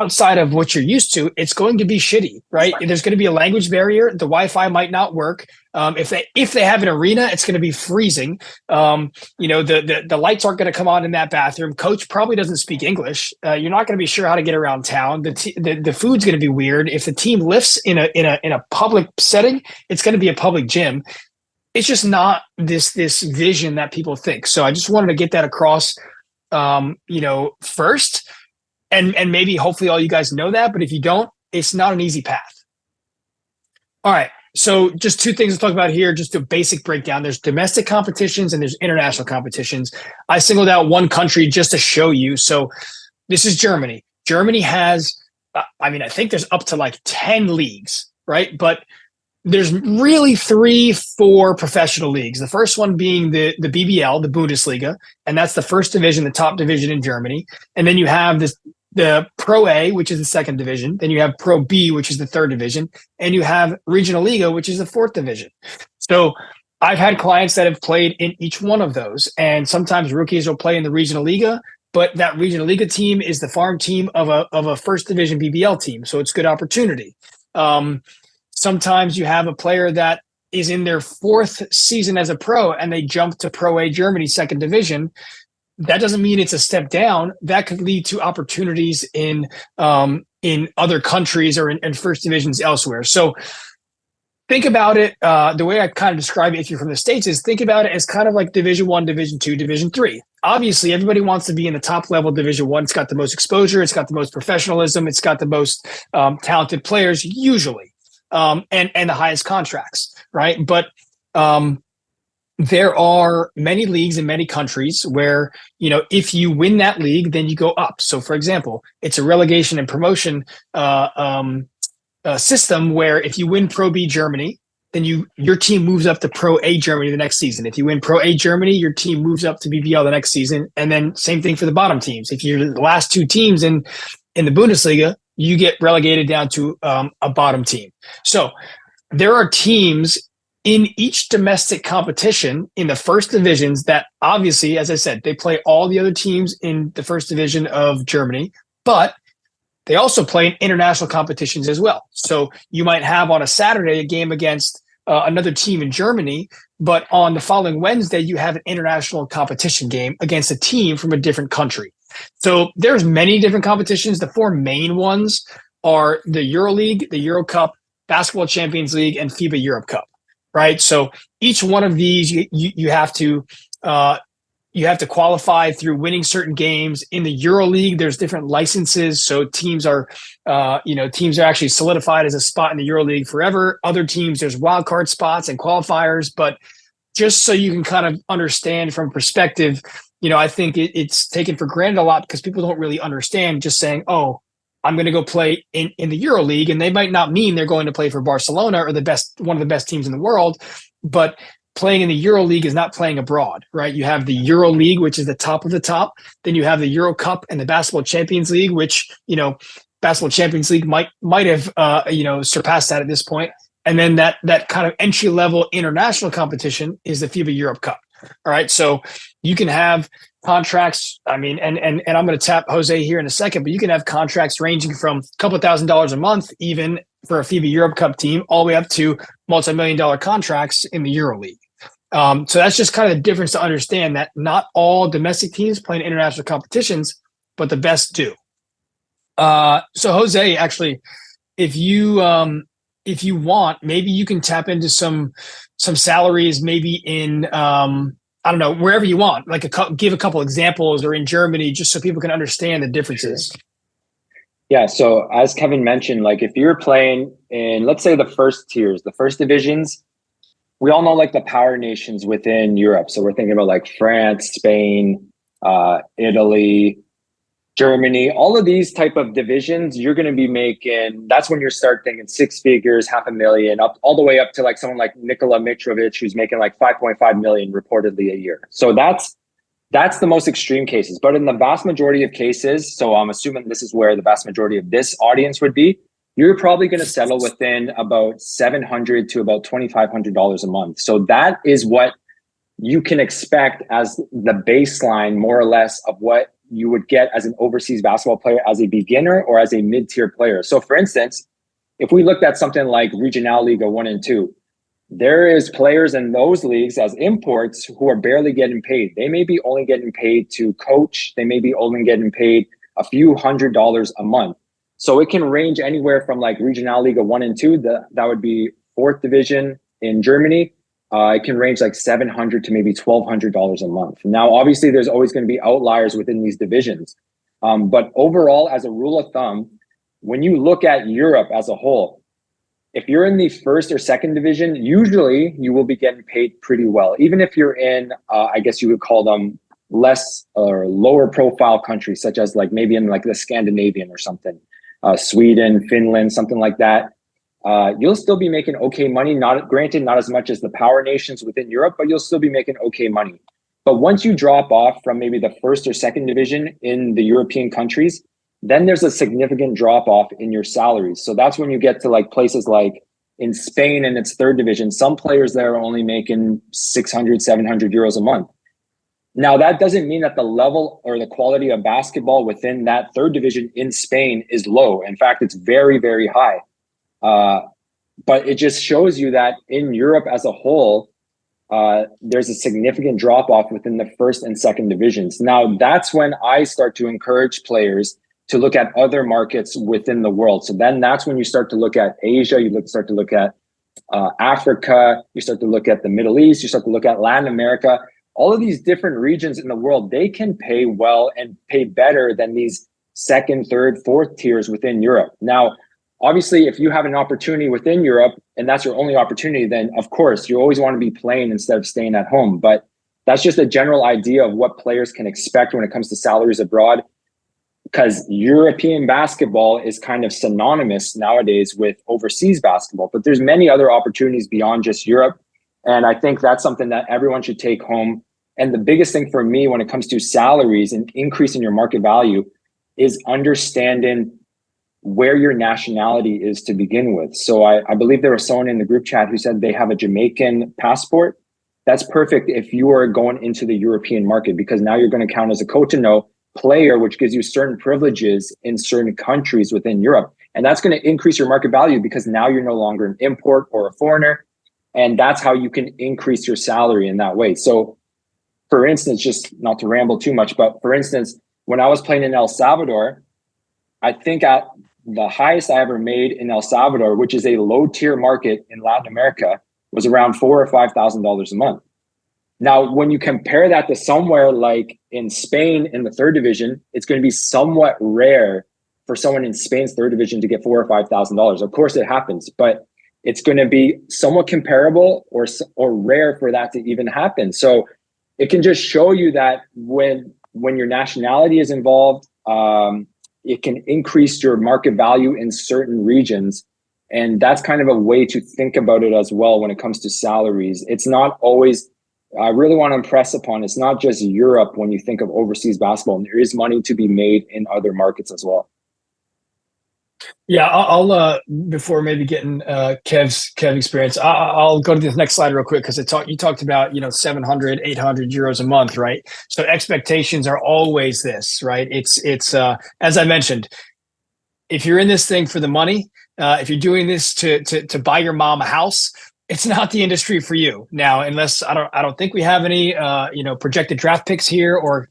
Speaker 1: outside of what you're used to, it's going to be shitty, right? There's going to be a language barrier. The Wi-Fi might not work. If they have an arena, it's going to be freezing. The lights aren't going to come on in that bathroom. Coach probably doesn't speak English. You're not going to be sure how to get around town. The food's going to be weird. If the team lifts in a public setting, it's going to be a public gym. It's just not this vision that people think. So I just wanted to get that across, first. And maybe hopefully all you guys know that, but if you don't, it's not an easy path. All right. So just two things to talk about here, just a basic breakdown. There's domestic competitions and there's international competitions. I singled out one country just to show you. So this is Germany. Germany has, I think there's up to like 10 leagues, right? But there's really 3-4 professional leagues. The first one being the BBL, the Bundesliga, and that's the first division, the top division in Germany. And then you have the Pro A, which is the second division. Then you have Pro B, which is the third division. And you have Regional Liga, which is the fourth division. So I've had clients that have played in each one of those. And sometimes rookies will play in the Regional Liga, but that Regional Liga team is the farm team of a first division BBL team. So it's good opportunity. Sometimes you have a player that is in their fourth season as a pro and they jump to Pro A Germany, second division. That doesn't mean it's a step down. That could lead to opportunities in other countries or in first divisions elsewhere. So think about it. The way I kind of describe it, if you're from the States, is think about it as kind of like Division I, Division II, Division III. Obviously, everybody wants to be in the top level Division I. It's got the most exposure. It's got the most professionalism. It's got the most talented players usually, and the highest contracts, right? But there are many leagues in many countries where, if you win that league, then you go up. So, for example, it's a relegation and promotion system where if you win Pro B Germany, then your team moves up to Pro A Germany the next season. If you win Pro A Germany, your team moves up to BBL the next season. And then same thing for the bottom teams. If you're the last two teams in the Bundesliga, you get relegated down to a bottom team. So there are teams in each domestic competition in the first divisions that obviously, as I said, they play all the other teams in the first division of Germany, but they also play in international competitions as well. So you might have on a Saturday a game against another team in Germany, but on the following Wednesday, you have an international competition game against a team from a different country. So there's many different competitions. The four main ones are the EuroLeague, the Euro Cup, Basketball Champions League, and FIBA Europe Cup. Right. So each one of these, you have to qualify through winning certain games. In the EuroLeague, there's different licenses. So teams are actually solidified as a spot in the EuroLeague forever. Other teams, there's wildcard spots and qualifiers. But just so you can kind of understand from perspective, I think it's taken for granted a lot because people don't really understand just saying, oh, I'm going to go play in the Euro League, and they might not mean they're going to play for Barcelona or one of the best teams in the world, but playing in the Euro League is not playing abroad, right? You have the Euro League, which is the top of the top. Then you have the Euro Cup and the Basketball Champions League, which, Basketball Champions League might have surpassed that at this point. And then that kind of entry level international competition is the FIBA Europe Cup. All right. So you can have contracts. I mean, and I'm going to tap Jose here in a second, but you can have contracts ranging from a couple $1,000s a month, even for a FIBA Europe Cup team, all the way up to multi-million-dollar contracts in the Euro League. So that's just kind of the difference to understand that not all domestic teams play in international competitions, but the best do. So Jose, actually, if you want, maybe you can tap into some salaries, maybe in I don't know, wherever you want, like give a couple examples, or in Germany, just so people can understand the differences.
Speaker 3: Yeah. So as Kevin mentioned, like if you're playing in, let's say, the first tiers, the first divisions, we all know like the power nations within Europe. So we're thinking about like France, Spain, Italy, Germany, all of these type of divisions, you're going to be making, that's when you start thinking six figures, $500,000, up all the way up to like someone like Nikola Mitrovic, who's making like 5.5 million reportedly a year. So that's the most extreme cases. But in the vast majority of cases, so I'm assuming this is where the vast majority of this audience would be, you're probably going to settle within about $700 to about $2,500 a month. So that is what you can expect as the baseline, more or less, of what you would get as an overseas basketball player as a beginner or as a mid-tier player. So for instance, if we looked at something like Regionalliga 1 and 2, there is players in those leagues as imports who are barely getting paid. They may be only getting paid to coach. They may be only getting paid a few $100s a month. So it can range anywhere from like Regionalliga 1 and 2, that would be fourth division in Germany. It can range like $700 to maybe $1,200 a month. Now, obviously, there's always going to be outliers within these divisions. But overall, as a rule of thumb, when you look at Europe as a whole, if you're in the first or second division, usually you will be getting paid pretty well. Even if you're in, I guess you would call them less or lower profile countries, such as like maybe in like the Scandinavian or something, Sweden, Finland, something like that. You'll still be making okay money, not as much as the power nations within Europe, but you'll still be making okay money. But once you drop off from maybe the first or second division in the European countries, then there's a significant drop off in your salaries. So that's when you get to like places like in Spain in its third division, some players there are only making 600, 700 euros a month. Now, that doesn't mean that the level or the quality of basketball within that third division in Spain is low. In fact, it's very, very high. But it just shows you that in Europe as a whole, there's a significant drop off within the first and second divisions. Now, that's when I start to encourage players to look at other markets within the world. So then that's when you start to look at Asia, start to look at Africa, you start to look at the Middle East, you start to look at Latin America. All of these different regions in the world, they can pay well and pay better than these second, third, fourth tiers within Europe. Now, obviously, if you have an opportunity within Europe and that's your only opportunity, then of course you always want to be playing instead of staying at home. But that's just a general idea of what players can expect when it comes to salaries abroad, because European basketball is kind of synonymous nowadays with overseas basketball. But there's many other opportunities beyond just Europe. And I think that's something that everyone should take home. And the biggest thing for me when it comes to salaries and increasing your market value is understanding where your nationality is to begin with. So I believe there was someone in the group chat who said they have a Jamaican passport. That's perfect if you are going into the European market, because now you're going to count as a Cotonou player, which gives you certain privileges in certain countries within Europe. And that's going to increase your market value because now you're no longer an import or a foreigner. And that's how you can increase your salary in that way. So for instance, just not to ramble too much, but for instance, when I was playing in El Salvador, I think at the highest I ever made in El Salvador, which is a low tier market in Latin America, was around $4,000 or $5,000 a month. Now, when you compare that to somewhere like in Spain in the third division, it's going to be somewhat rare for someone in Spain's third division to get $4,000 or $5,000. Of course, it happens, but it's going to be somewhat comparable or rare for that to even happen. So it can just show you that when your nationality is involved, it can increase your market value in certain regions. And that's kind of a way to think about it as well when it comes to salaries. It's not always, I really want to impress upon, it's not just Europe when you think of overseas basketball. There is money to be made in other markets as well.
Speaker 1: Yeah, I'll before maybe getting Kev's experience, I'll go to this next slide real quick because you talked about 700, 800 euros a month, right? So expectations are always this, right? It's as I mentioned, if you're in this thing for the money, if you're doing this to buy your mom a house, it's not the industry for you now. Unless I don't think we have any projected draft picks here or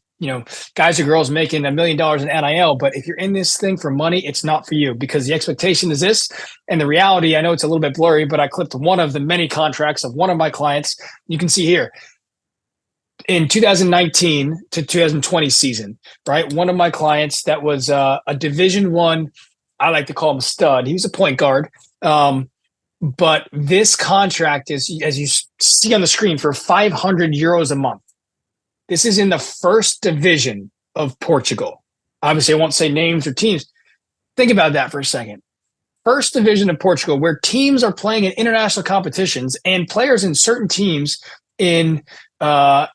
Speaker 1: guys or girls making $1 million in NIL. But if you're in this thing for money, it's not for you because the expectation is this. And the reality, I know it's a little bit blurry, but I clipped one of the many contracts of one of my clients. You can see here in 2019 to 2020 season, right? One of my clients that was a Division I like to call him a stud. He was a point guard. But this contract is, as you see on the screen, for 500 euros a month. This is in the first division of Portugal. Obviously, I won't say names or teams. Think about that for a second. First division of Portugal, where teams are playing in international competitions and players in certain teams in that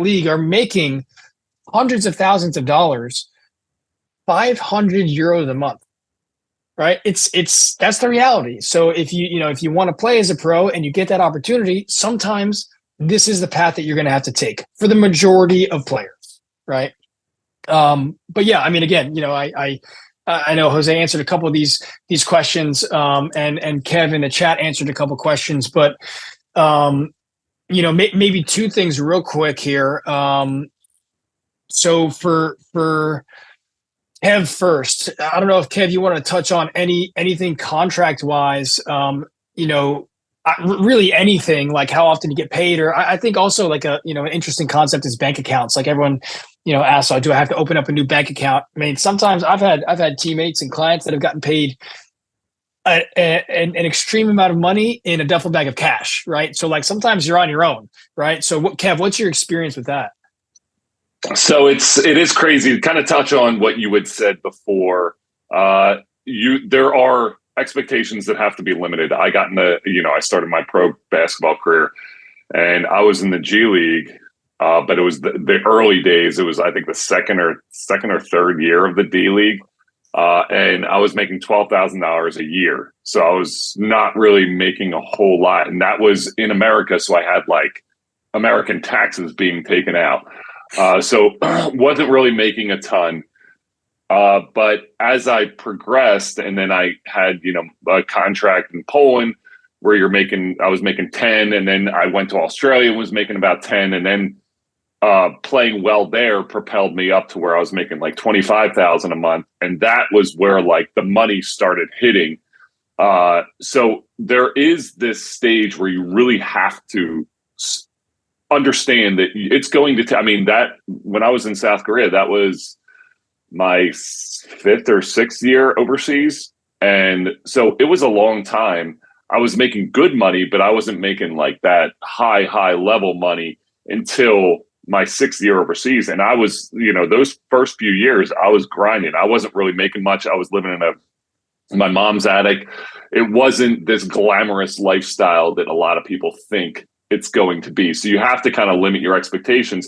Speaker 1: league are making hundreds of thousands of dollars, 500 euros a month. Right. That's the reality. So if you want to play as a pro and you get that opportunity, sometimes this is the path that you're going to have to take for the majority of players. Right. But yeah, I mean, again, I know Jose answered a couple of these questions, and Kev in the chat answered a couple of questions, but maybe two things real quick here. So for Kev first, I don't know if Kev, you want to touch on anything contract wise, really anything like how often you get paid, or I think also like an interesting concept is bank accounts. Like everyone, asks, do I have to open up a new bank account? I mean, sometimes I've had teammates and clients that have gotten paid an extreme amount of money in a duffel bag of cash, right? So like sometimes you're on your own, right? So Kev, what's your experience with that?
Speaker 2: So it is crazy to kind of touch on what you had said before. There are expectations that have to be limited. I got I started my pro basketball career and I was in the G League, but it was the early days. It was, I think, the second or third year of the D League. And I was making $12,000 a year. So I was not really making a whole lot. And that was in America. So I had like American taxes being taken out. So wasn't really making a ton. But as I progressed, and then I had, a contract in Poland where I was making 10, and then I went to Australia and was making about 10, and then playing well there propelled me up to where I was making like 25,000 a month. And that was where like the money started hitting. So there is this stage where you really have to understand that it's going to, that when I was in South Korea, that was my 5th or 6th year overseas. And so it was a long time. I was making good money, but I wasn't making like that high level money until my 6th year overseas. And I was, those first few years I was grinding. I wasn't really making much. I was living in my mom's attic. It wasn't this glamorous lifestyle that a lot of people think it's going to be. So you have to kind of limit your expectations.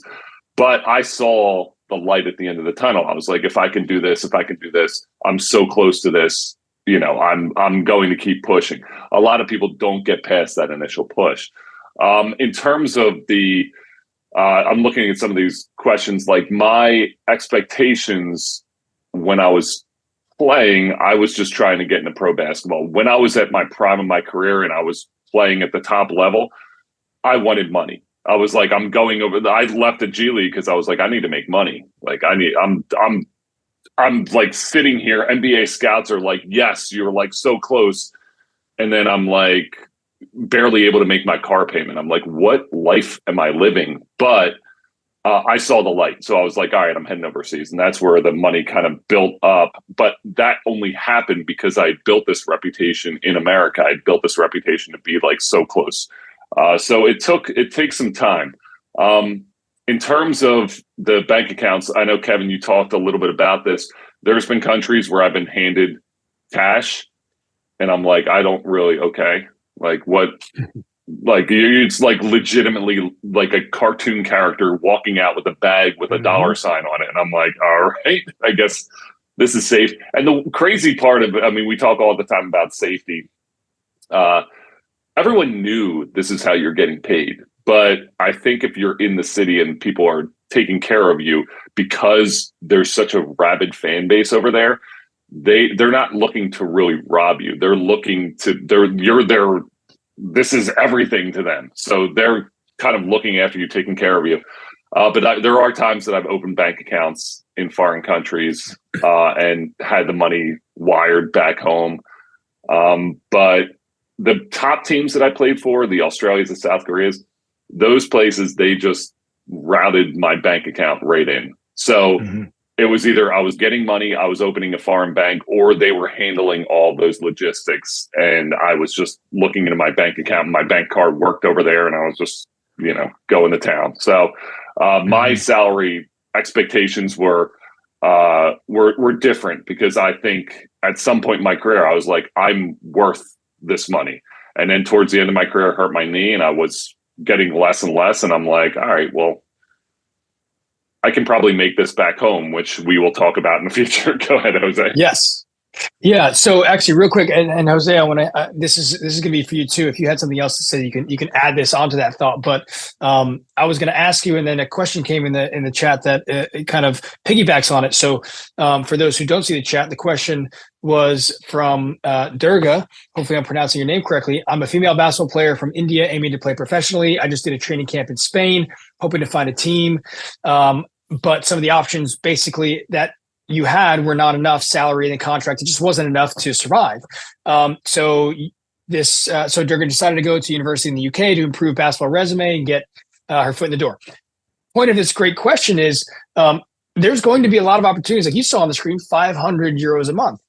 Speaker 2: But I saw the light at the end of the tunnel. I was like, if I can do this, I'm so close to this, I'm going to keep pushing. A lot of people don't get past that initial push. In terms of I'm looking at some of these questions, like my expectations when I was playing, I was just trying to get into pro basketball. When I was at my prime of my career and I was playing at the top level, I wanted money. I was like, I left the G League because I was like, I need to make money. Like I'm like sitting here. NBA scouts are like, yes, you're like so close. And then I'm like barely able to make my car payment. I'm like, what life am I living? But I saw the light. So I was like, all right, I'm heading overseas. And that's where the money kind of built up. But that only happened because I built this reputation in America. I built this reputation to be like so close. So it takes some time. In terms of the bank accounts, I know, Kevin, you talked a little bit about this. There's been countries where I've been handed cash and I'm like, I don't really, okay. Like what, like it's like legitimately like a cartoon character walking out with a bag with a dollar sign on it. And I'm like, all right, I guess this is safe. And the crazy part of it, I mean, we talk all the time about safety. Everyone knew this is how you're getting paid. But I think if you're in the city and people are taking care of you, because there's such a rabid fan base over there, they're not looking to really rob you. They're looking to you're their, this is everything to them. So they're kind of looking after you, taking care of you. But there are times that I've opened bank accounts in foreign countries and had the money wired back home. But the top teams that I played for, the Australias, the South Koreas, those places, they just routed my bank account right in. So it was either I was getting money, I was opening a foreign bank, or they were handling all those logistics. And I was just looking into my bank account, and my bank card worked over there, and I was just, going to town. So my salary expectations were different, because I think at some point in my career, I was like, I'm worth this money. And then towards the end of my career, I hurt my knee and I was getting less and less. And I'm like, all right, well, I can probably make this back home, which we will talk about in the future. Go ahead, Jose.
Speaker 1: Yes. Yeah. So actually, real quick, and Jose, I want to. This is going to be for you too. If you had something else to say, you can add this onto that thought. But I was going to ask you, and then a question came in the chat that it kind of piggybacks on it. So for those who don't see the chat, the question was from Durga. Hopefully, I'm pronouncing your name correctly. I'm a female basketball player from India, aiming to play professionally. I just did a training camp in Spain, hoping to find a team. But some of the options basically that you had were not enough salary in the contract. It just wasn't enough to survive. So Durga decided to go to university in the UK to improve basketball resume and get her foot in the door. Point of this great question is there's going to be a lot of opportunities, like you saw on the screen, 500 euros a month,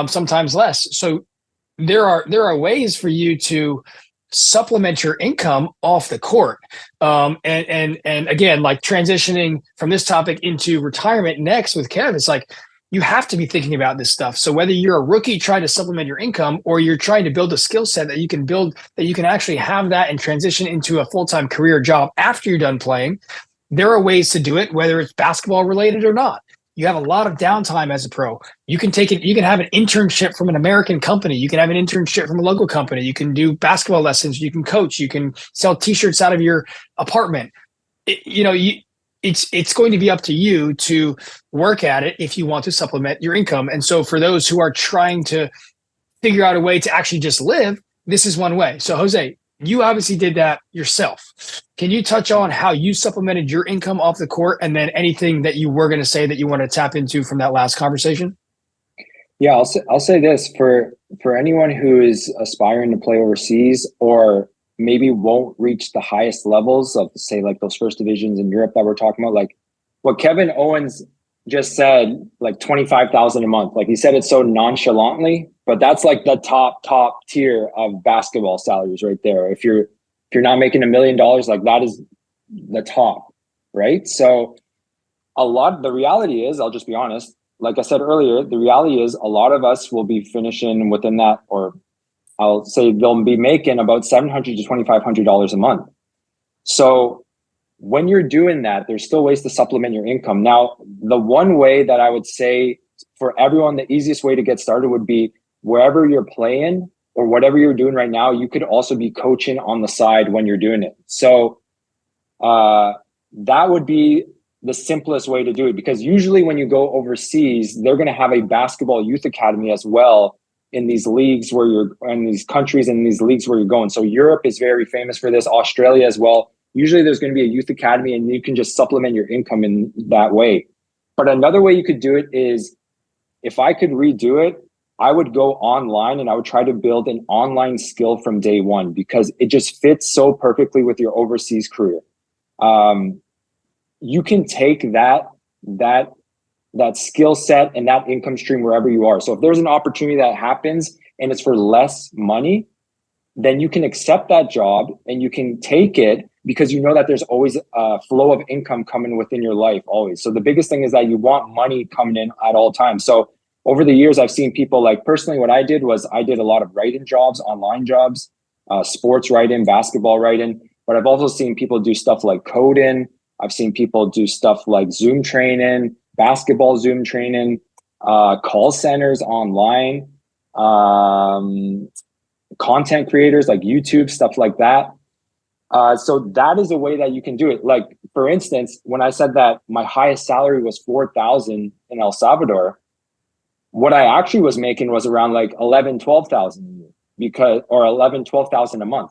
Speaker 1: sometimes less. So there are ways for you to supplement your income off the court. And again, like transitioning from this topic into retirement next with Kev, it's like you have to be thinking about this stuff. So whether you're a rookie trying to supplement your income, or you're trying to build a skill set that you can build, that you can actually have that and transition into a full-time career job after you're done playing, there are ways to do it, whether it's basketball related or not. You have a lot of downtime as a pro. You can have an internship from an American company. You can have an internship from a local company. You can do basketball lessons. You can coach. You can sell t-shirts out of your apartment. It's going to be up to you to work at it if you want to supplement your income. And so for those who are trying to figure out a way to actually just live, this is one way. So Jose, you obviously did that yourself. Can you touch on how you supplemented your income off the court, and then anything that you were going to say that you want to tap into from that last conversation?
Speaker 3: Yeah, I'll say this for anyone who is aspiring to play overseas, or maybe won't reach the highest levels of, say, like those first divisions in Europe that we're talking about, like what Kevin Owens just said, like 25,000 a month. Like he said it so nonchalantly, but that's like the top tier of basketball salaries right there. If you're not making $1 million, like that is the top, right? So the reality is, I'll just be honest, like I said earlier, the reality is a lot of us will be finishing within that, or I'll say they'll be making about $700 to $2,500 a month. So when you're doing that, there's still ways to supplement your income. Now, the one way that I would say for everyone, the easiest way to get started would be wherever you're playing or whatever you're doing right now, you could also be coaching on the side when you're doing it. So that would be the simplest way to do it, because usually when you go overseas, they're going to have a basketball youth academy as well in these leagues where you're in these countries and these leagues where you're going. So Europe is very famous for this, Australia as well. Usually there's going to be a youth academy and you can just supplement your income in that way. But another way you could do it is, if I could redo it, I would go online and I would try to build an online skill from day one, because it just fits so perfectly with your overseas career. You can take that skill set and that income stream wherever you are. So if there's an opportunity that happens and it's for less money, then you can accept that job and you can take it because you know that there's always a flow of income coming within your life always. So the biggest thing is that you want money coming in at all times. So over the years, I've seen people, like, personally, what I did was I did a lot of write-in jobs, online jobs, sports write-in, basketball write-in, but I've also seen people do stuff like coding. I've seen people do stuff like Zoom training, basketball Zoom training, call centers online, content creators like YouTube, stuff like that. So that is a way that you can do it. Like, for instance, when I said that my highest salary was 4,000 in El Salvador, what I actually was making was around like 11, 12,000 or 11, 12,000 a month,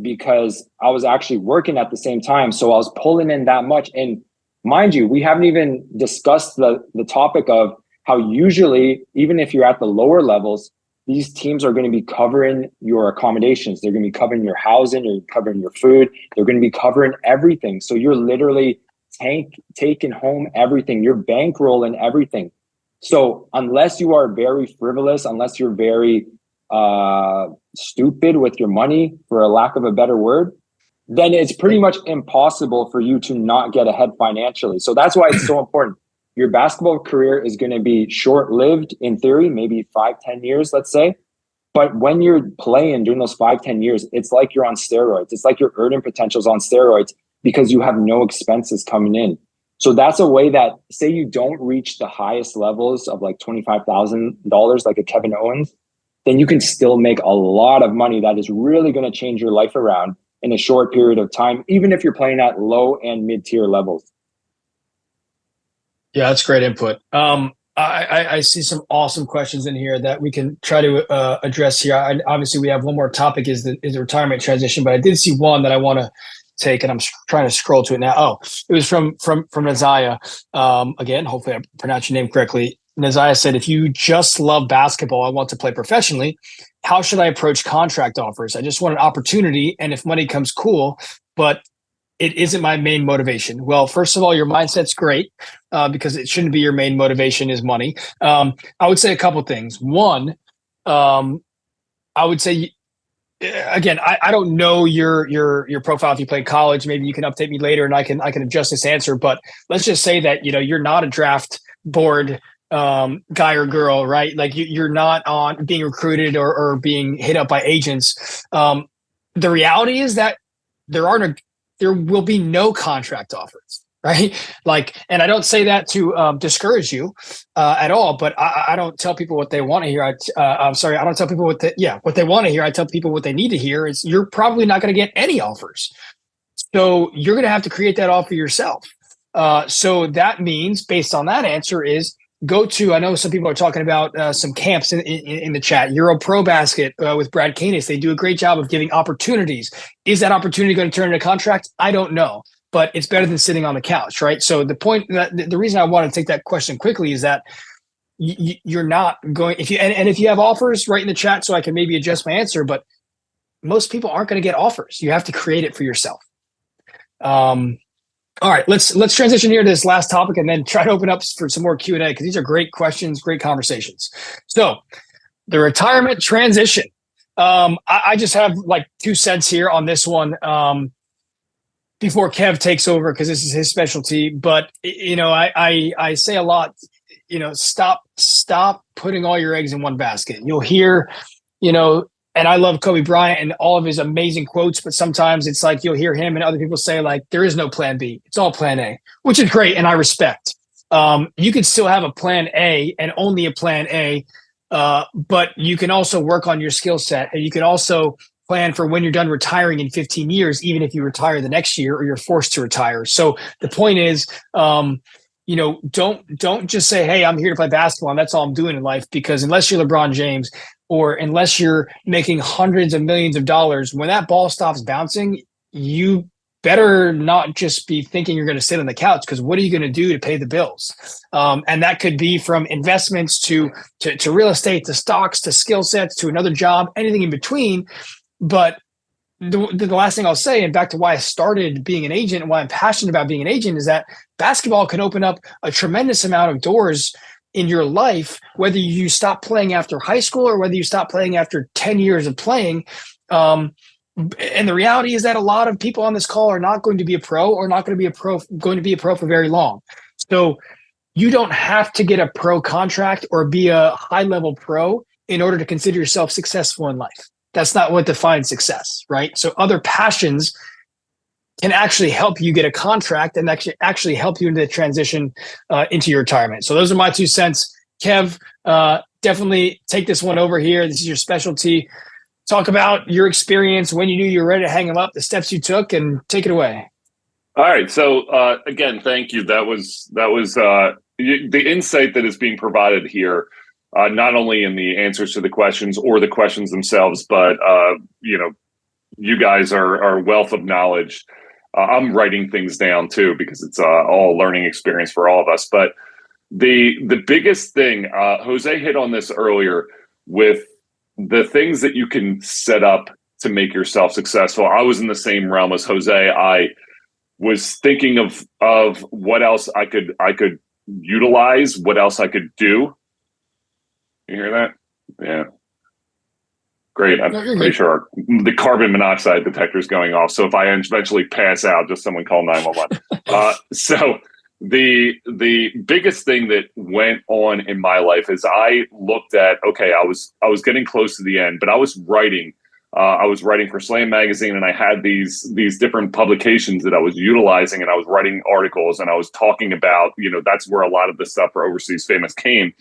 Speaker 3: because I was actually working at the same time. So I was pulling in that much. And mind you, we haven't even discussed the topic of how usually, even if you're at the lower levels, these teams are going to be covering your accommodations. They're going to be covering your housing, you're covering your food. They're going to be covering everything. So you're literally taking home everything. You're bankrolling everything. So unless you are very frivolous, unless you're very stupid with your money, for a lack of a better word, then it's pretty much impossible for you to not get ahead financially. So that's why it's so important. Your basketball career is going to be short-lived in theory, maybe 5-10 years, let's say. But when you're playing during those 5-10 years, it's like you're on steroids. It's like your earning potential's on steroids because you have no expenses coming in. So that's a way that, say you don't reach the highest levels of like $25,000, like a Kevin Owens, then you can still make a lot of money that is really going to change your life around in a short period of time, even if you're playing at low and mid-tier levels.
Speaker 1: Yeah, that's great input. I see some awesome questions in here that we can try to address here. Obviously, we have one more topic is the retirement transition, but I did see one that I want to take, and I'm trying to scroll to it now. Oh, it was from Nazaya. Again, hopefully I pronounced your name correctly. Nazaya said, if you just love basketball, I want to play professionally, how should I approach contract offers? I just want an opportunity, and if money comes, cool, but it isn't my main motivation. Well, first of all, your mindset's great because it shouldn't be your main motivation is money. I would say a couple of things. One, I would say, again, I don't know your profile. If you played college, maybe you can update me later and I can adjust this answer. But let's just say that, you're not a draft board guy or girl, right? Like you're not on being recruited or being hit up by agents. The reality is that there will be no contract offers, right? Like, and I don't say that to discourage you at all, but I don't tell people what they want to hear. I'm sorry, I don't tell people what they want to hear. I tell people what they need to hear. Is you're probably not going to get any offers. So you're going to have to create that offer yourself. So that means, based on that answer, is go to, I know some people are talking about some camps in the chat, Euro Pro Basket with Brad Canis. They do a great job of giving opportunities. Is that opportunity going to turn into a contract? I don't know, but it's better than sitting on the couch, right? So the reason I want to take that question quickly is that you're not going, if you have offers, write in the chat so I can maybe adjust my answer, but most people aren't going to get offers. You have to create it for yourself. All right, let's transition here to this last topic and then try to open up for some more Q&A because these are great questions, great conversations. So the retirement transition. I just have like 2 cents here on this one before Kev takes over because this is his specialty. But, I say a lot, stop putting all your eggs in one basket. You'll hear, and I love Kobe Bryant and all of his amazing quotes, but sometimes it's like you'll hear him and other people say like, there is no plan B. It's all plan A, which is great. And I respect. You could still have a plan A and only a plan A, but you can also work on your skill set. And you can also plan for when you're done retiring in 15 years, even if you retire the next year or you're forced to retire. So the point is, don't just say, hey, I'm here to play basketball and that's all I'm doing in life, because unless you're LeBron James, or unless you're making hundreds of millions of dollars, when that ball stops bouncing, you better not just be thinking you're going to sit on the couch, because what are you going to do to pay the bills? And that could be from investments to real estate, to stocks, to skill sets, to another job, anything in between. But the last thing I'll say, and back to why I started being an agent and why I'm passionate about being an agent, is that basketball can open up a tremendous amount of doors in your life, whether you stop playing after high school or whether you stop playing after 10 years of playing. And the reality is that a lot of people on this call are not going to be a pro or not going to be a pro for very long. So you don't have to get a pro contract or be a high level pro in order to consider yourself successful in life. That's not what defines success, right? So other passions can actually help you get a contract and actually help you into the transition into your retirement. So those are my 2 cents. Kev, definitely take this one over here. This is your specialty. Talk about your experience when you knew you were ready to hang them up, the steps you took, and take it away.
Speaker 2: All right. So again, thank you. That was the insight that is being provided here, not only in the answers to the questions or the questions themselves, but you guys are a wealth of knowledge. I'm writing things down too because it's all learning experience for all of us. But the biggest thing, Jose hit on this earlier with the things that you can set up to make yourself successful. I was in the same realm as Jose. I was thinking of what else I could utilize, what else I could do. You hear that? Yeah. Great. I'm pretty sure the carbon monoxide detector is going off. So if I eventually pass out, just someone call 911. So the biggest thing that went on in my life is I looked at, okay, I was getting close to the end, but I was writing. I was writing for Slam Magazine, and I had these different publications that I was utilizing, and I was writing articles, and I was talking about, that's where a lot of the stuff for Overseas Famous came,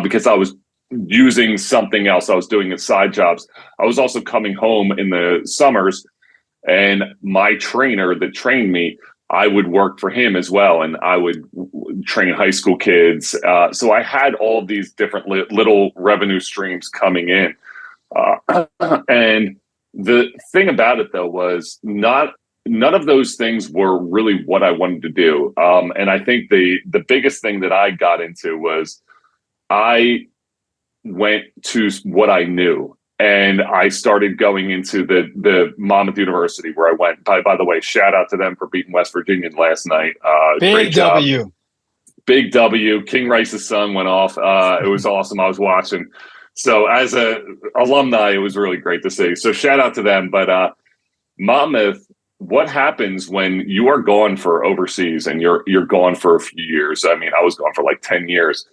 Speaker 2: because I was using something else. I was doing it side jobs. I was also coming home in the summers, and my trainer that trained me, I would work for him as well, and I would train high school kids. So I had all of these different little revenue streams coming in. And the thing about it, though, was none of those things were really what I wanted to do. And I think the biggest thing that I got into was I went to what I knew. And I started going into the Monmouth University, where I went. By the way, shout out to them for beating West Virginia last night.
Speaker 1: Big W.
Speaker 2: Big W. King Rice's son went off. It was awesome. I was watching. So as a alumni, it was really great to see. So shout out to them. But Monmouth, what happens when you are gone for overseas and you're gone for a few years? I mean, I was gone for like 10 years.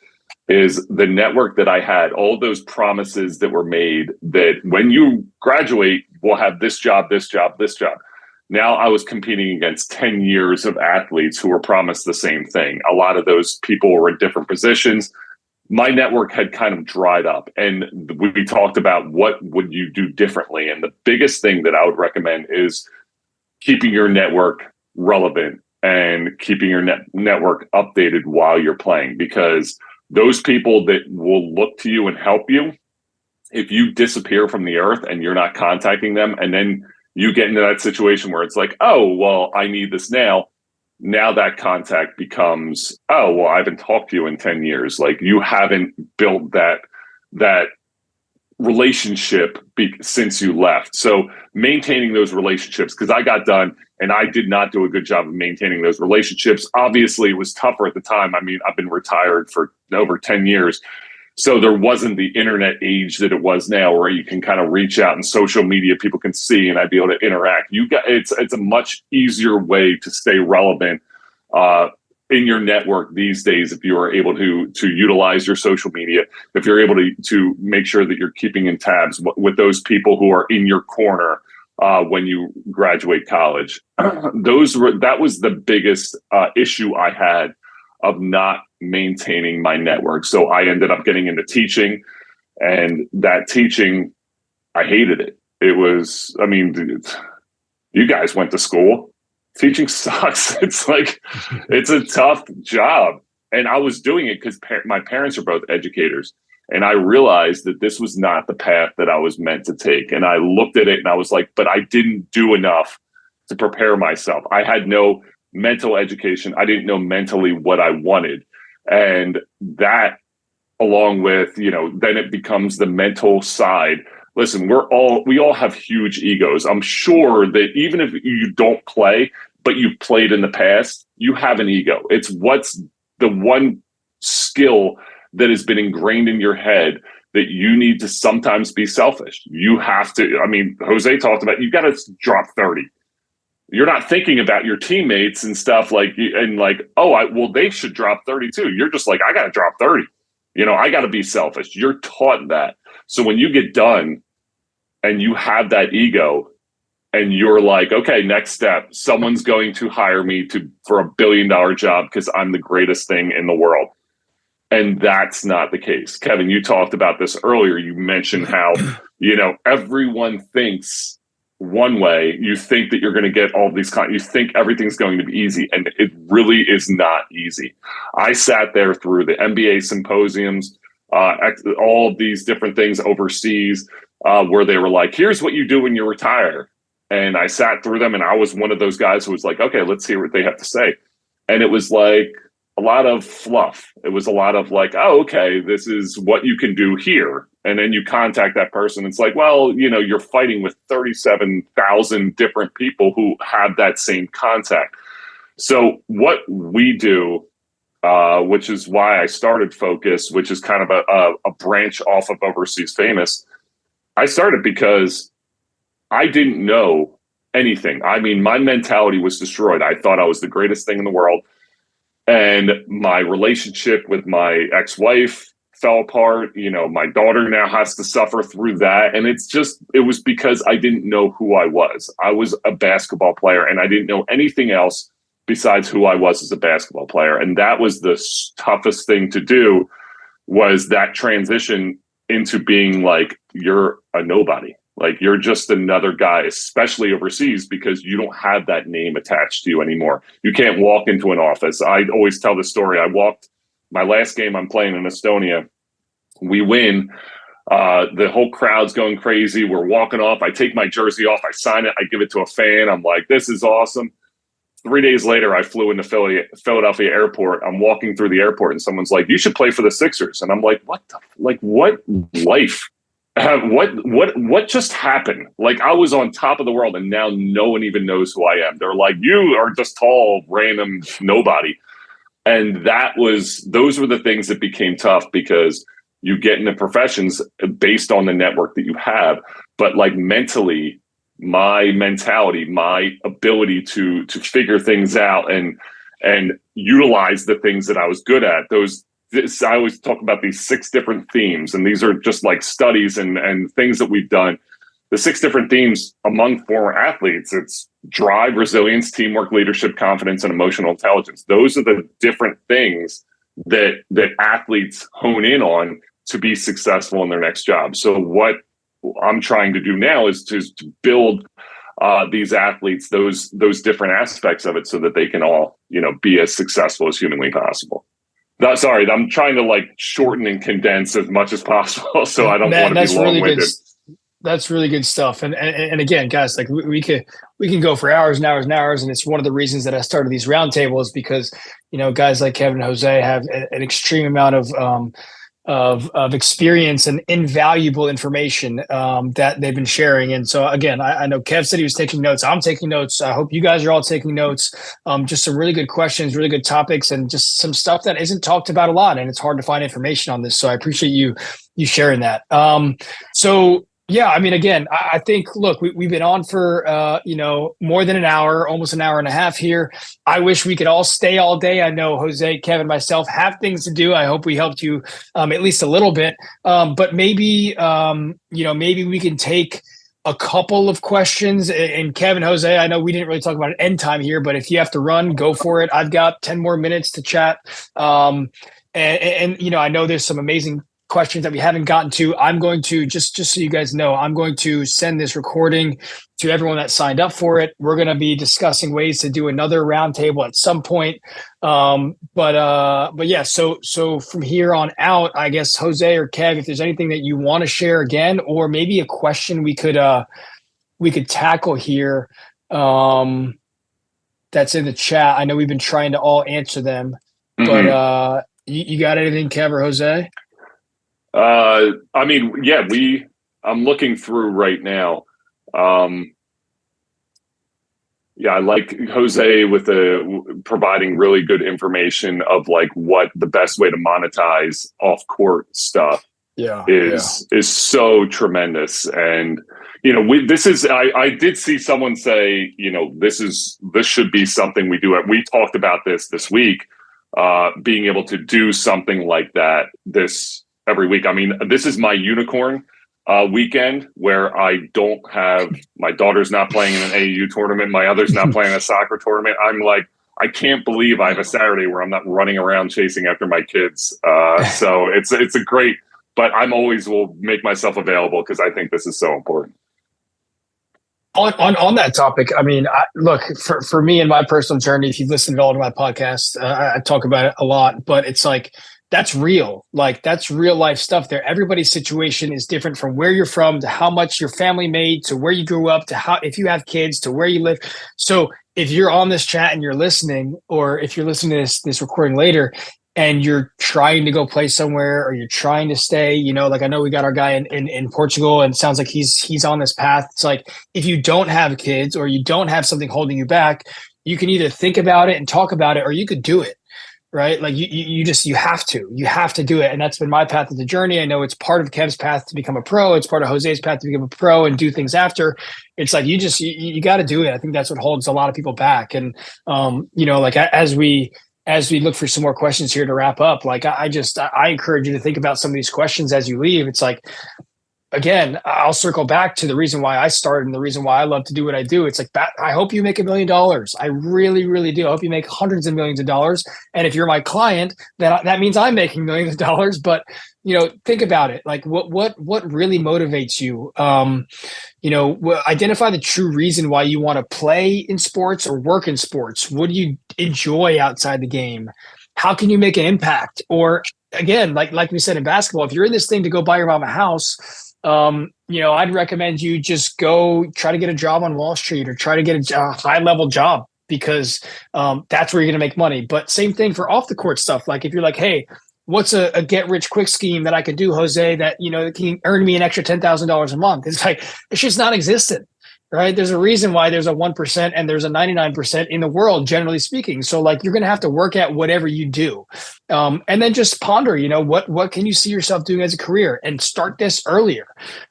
Speaker 2: Is the network that I had, all those promises that were made that when you graduate, we'll have this job, this job, this job. Now I was competing against 10 years of athletes who were promised the same thing. A lot of those people were in different positions. My network had kind of dried up, and we talked about what would you do differently. And the biggest thing that I would recommend is keeping your network relevant and keeping your network updated while you're playing, because those people that will look to you and help you, if you disappear from the earth and you're not contacting them, and then you get into that situation where it's like, oh, well, I need this now. Now that contact becomes, oh, well, I haven't talked to you in 10 years. Like, you haven't built that relationship since you left. So maintaining those relationships, because I got done and I did not do a good job of maintaining those relationships. Obviously, it was tougher at the time. I mean, I've been retired for over 10 years. So there wasn't the internet age that it was now, where you can kind of reach out and social media, people can see, and I'd be able to interact. It's a much easier way to stay relevant in your network these days, if you are able to utilize your social media, if you're able to make sure that you're keeping in tabs with those people who are in your corner when you graduate college. That was the biggest issue I had of not maintaining my network. So I ended up getting into teaching, and that teaching, I hated it. It was, I mean, you guys went to school. Teaching sucks. It's like, it's a tough job. And I was doing it because my parents are both educators. And I realized that this was not the path that I was meant to take. And I looked at it and I was like, but I didn't do enough to prepare myself. I had no mental education. I didn't know mentally what I wanted. And that, along with, then it becomes the mental side. Listen, we all have huge egos. I'm sure that even if you don't play, but you've played in the past, you have an ego. It's what's the one skill that has been ingrained in your head that you need to sometimes be selfish. You have to, I mean, Jose talked about, you got to drop 30. You're not thinking about your teammates and stuff well, they should drop 30 too. You're just like, I got to drop 30. I got to be selfish. You're taught that. So when you get done and you have that ego and you're like, okay, next step, someone's going to hire me for $1 billion job because I'm the greatest thing in the world. And that's not the case. Kevin, you talked about this earlier. You mentioned how, everyone thinks one way. You think that you're going to get all these, you think everything's going to be easy, and it really is not easy. I sat there through the NBA symposiums, all of these different things overseas, where they were like, here's what you do when you retire. And I sat through them, and I was one of those guys who was like, okay, let's hear what they have to say. And it was like a lot of fluff. It was a lot of like, oh, okay, this is what you can do here. And then you contact that person. It's like, well, you're fighting with 37,000 different people who have that same contact. So what we do, which is why I started Focus, which is kind of a branch off of Overseas Famous. I started because I didn't know anything. I mean, my mentality was destroyed. I thought I was the greatest thing in the world. And my relationship with my ex-wife fell apart. My daughter now has to suffer through that. And it was because I didn't know who I was. I was a basketball player, and I didn't know anything else besides who I was as a basketball player. And that was the toughest thing to do, was that transition into being like, you're a nobody. Like, you're just another guy, especially overseas, because you don't have that name attached to you anymore. You can't walk into an office. I always tell this story. I walked my last game I'm playing in Estonia. We win. The whole crowd's going crazy. We're walking off. I take my jersey off. I sign it. I give it to a fan. I'm like, this is awesome. 3 days later, I flew into Philadelphia airport. I'm walking through the airport, and someone's like, you should play for the Sixers. And I'm like, what life? What just happened? Like, I was on top of the world, and now no one even knows who I am. They're like, you are just tall, random nobody. And those were the things that became tough, because you get into professions based on the network that you have. But like, mentally, my mentality, my ability to figure things out and utilize the things that I was good at, I always talk about these 6 different themes, and these are just like studies and things that we've done. The 6 different themes among former athletes: it's drive, resilience, teamwork, leadership, confidence, and emotional intelligence. Those are the different things that athletes hone in on to be successful in their next job. So what I'm trying to do now is to build these athletes, those different aspects of it, so that they can all, be as successful as humanly possible. Sorry, I'm trying to like shorten and condense as much as possible, so I don't want to be long-winded.
Speaker 1: That's really good stuff. And again, guys, like we can go for hours and hours and hours. And it's one of the reasons that I started these roundtables, because, guys like Kevin and Jose have an extreme amount of experience and invaluable information that they've been sharing. And so again, I know Kev said he was taking notes. I'm taking notes. I hope you guys are all taking notes. Just some really good questions, really good topics, and just some stuff that isn't talked about a lot. And it's hard to find information on this. So I appreciate you sharing that. So yeah, I mean, again, I think, look, we've been on for, more than an hour, almost an hour and a half here. I wish we could all stay all day. I know Jose, Kevin, myself have things to do. I hope we helped you at least a little bit. But maybe, maybe we can take a couple of questions. And Kevin, Jose, I know we didn't really talk about end time here, but if you have to run, go for it. I've got 10 more minutes to chat. And I know there's some amazing questions that we haven't gotten to. I'm going to just so you guys know, I'm going to send this recording to everyone that signed up for it. We're going to be discussing ways to do another roundtable at some point. But yeah, so from here on out, I guess, Jose or Kev, if there's anything that you want to share again, or maybe a question we could tackle here, that's in the chat. I know we've been trying to all answer them, but you got anything, Kev or Jose?
Speaker 2: I mean, yeah, I'm looking through right now. Yeah, I like Jose with providing really good information of like what the best way to monetize off court stuff is so tremendous. And I did see someone say, this should be something we do. We talked about this week, being able to do something like that this every week. I mean, this is my unicorn weekend where I don't have my daughter's not playing in an AAU tournament, my other's not playing a soccer tournament. I'm like, I can't believe I have a Saturday where I'm not running around chasing after my kids. So it's a great, but I'm always will make myself available because I think this is so important.
Speaker 1: On that topic, I mean, look, for me in my personal journey, if you've listened at all to my podcast, I talk about it a lot, but it's like, that's real. Like, that's real life stuff there. Everybody's situation is different from where you're from to how much your family made to where you grew up to how, if you have kids, to where you live. So if you're on this chat and you're listening, or if you're listening to this recording later and you're trying to go play somewhere, or you're trying to stay, like I know we got our guy in Portugal, and it sounds like he's on this path. It's like, if you don't have kids or you don't have something holding you back, you can either think about it and talk about it, or you could do it. Right? Like you have to do it. And that's been my path of the journey. I know it's part of Kev's path to become a pro. It's part of Jose's path to become a pro and do things after. It's like, you got to do it. I think that's what holds a lot of people back. And, like as we look for some more questions here to wrap up, like I encourage you to think about some of these questions as you leave. It's like, again, I'll circle back to the reason why I started and the reason why I love to do what I do. It's like, I hope you make $1 million. I really, really do. I hope you make hundreds of millions of dollars. And if you're my client, that means I'm making millions of dollars. But, think about it. Like what really motivates you? Identify the true reason why you want to play in sports or work in sports. What do you enjoy outside the game? How can you make an impact? Or again, like we said in basketball, if you're in this thing to go buy your mom a house, I'd recommend you just go try to get a job on Wall Street or try to get a high level job, because that's where you're going to make money. But same thing for off the court stuff. Like if you're like, hey, what's a get rich quick scheme that I could do, Jose, that, can earn me an extra $10,000 a month? It's like, it's just non-existent. Right. There's a reason why there's a 1% and there's a 99% in the world, generally speaking. So like, you're going to have to work at whatever you do. And then just ponder, what can you see yourself doing as a career, and start this earlier.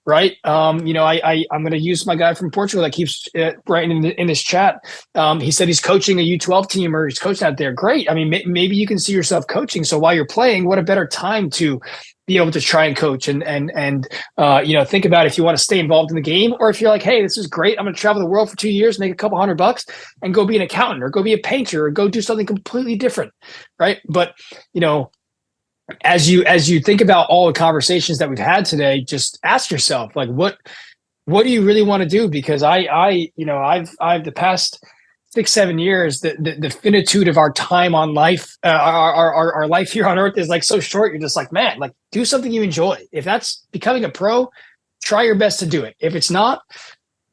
Speaker 1: Right. I'm going to use my guy from Portugal that keeps writing in this chat. He said he's coaching a U12 team, or he's coaching out there. Great. I mean, maybe you can see yourself coaching. So while you're playing, what a better time to be able to try and coach and think about if you want to stay involved in the game, or if you're like, hey, this is great, I'm going to travel the world for 2 years, make a couple $100 and go be an accountant, or go be a painter, or go do something completely different. Right. But, as you think about all the conversations that we've had today, just ask yourself, like, what do you really want to do? Because I've the past 6-7 years, the finitude of our time on life, our life here on earth is like so short. You're just like, man, like, do something you enjoy. If that's becoming a pro, try your best to do it. If it's not,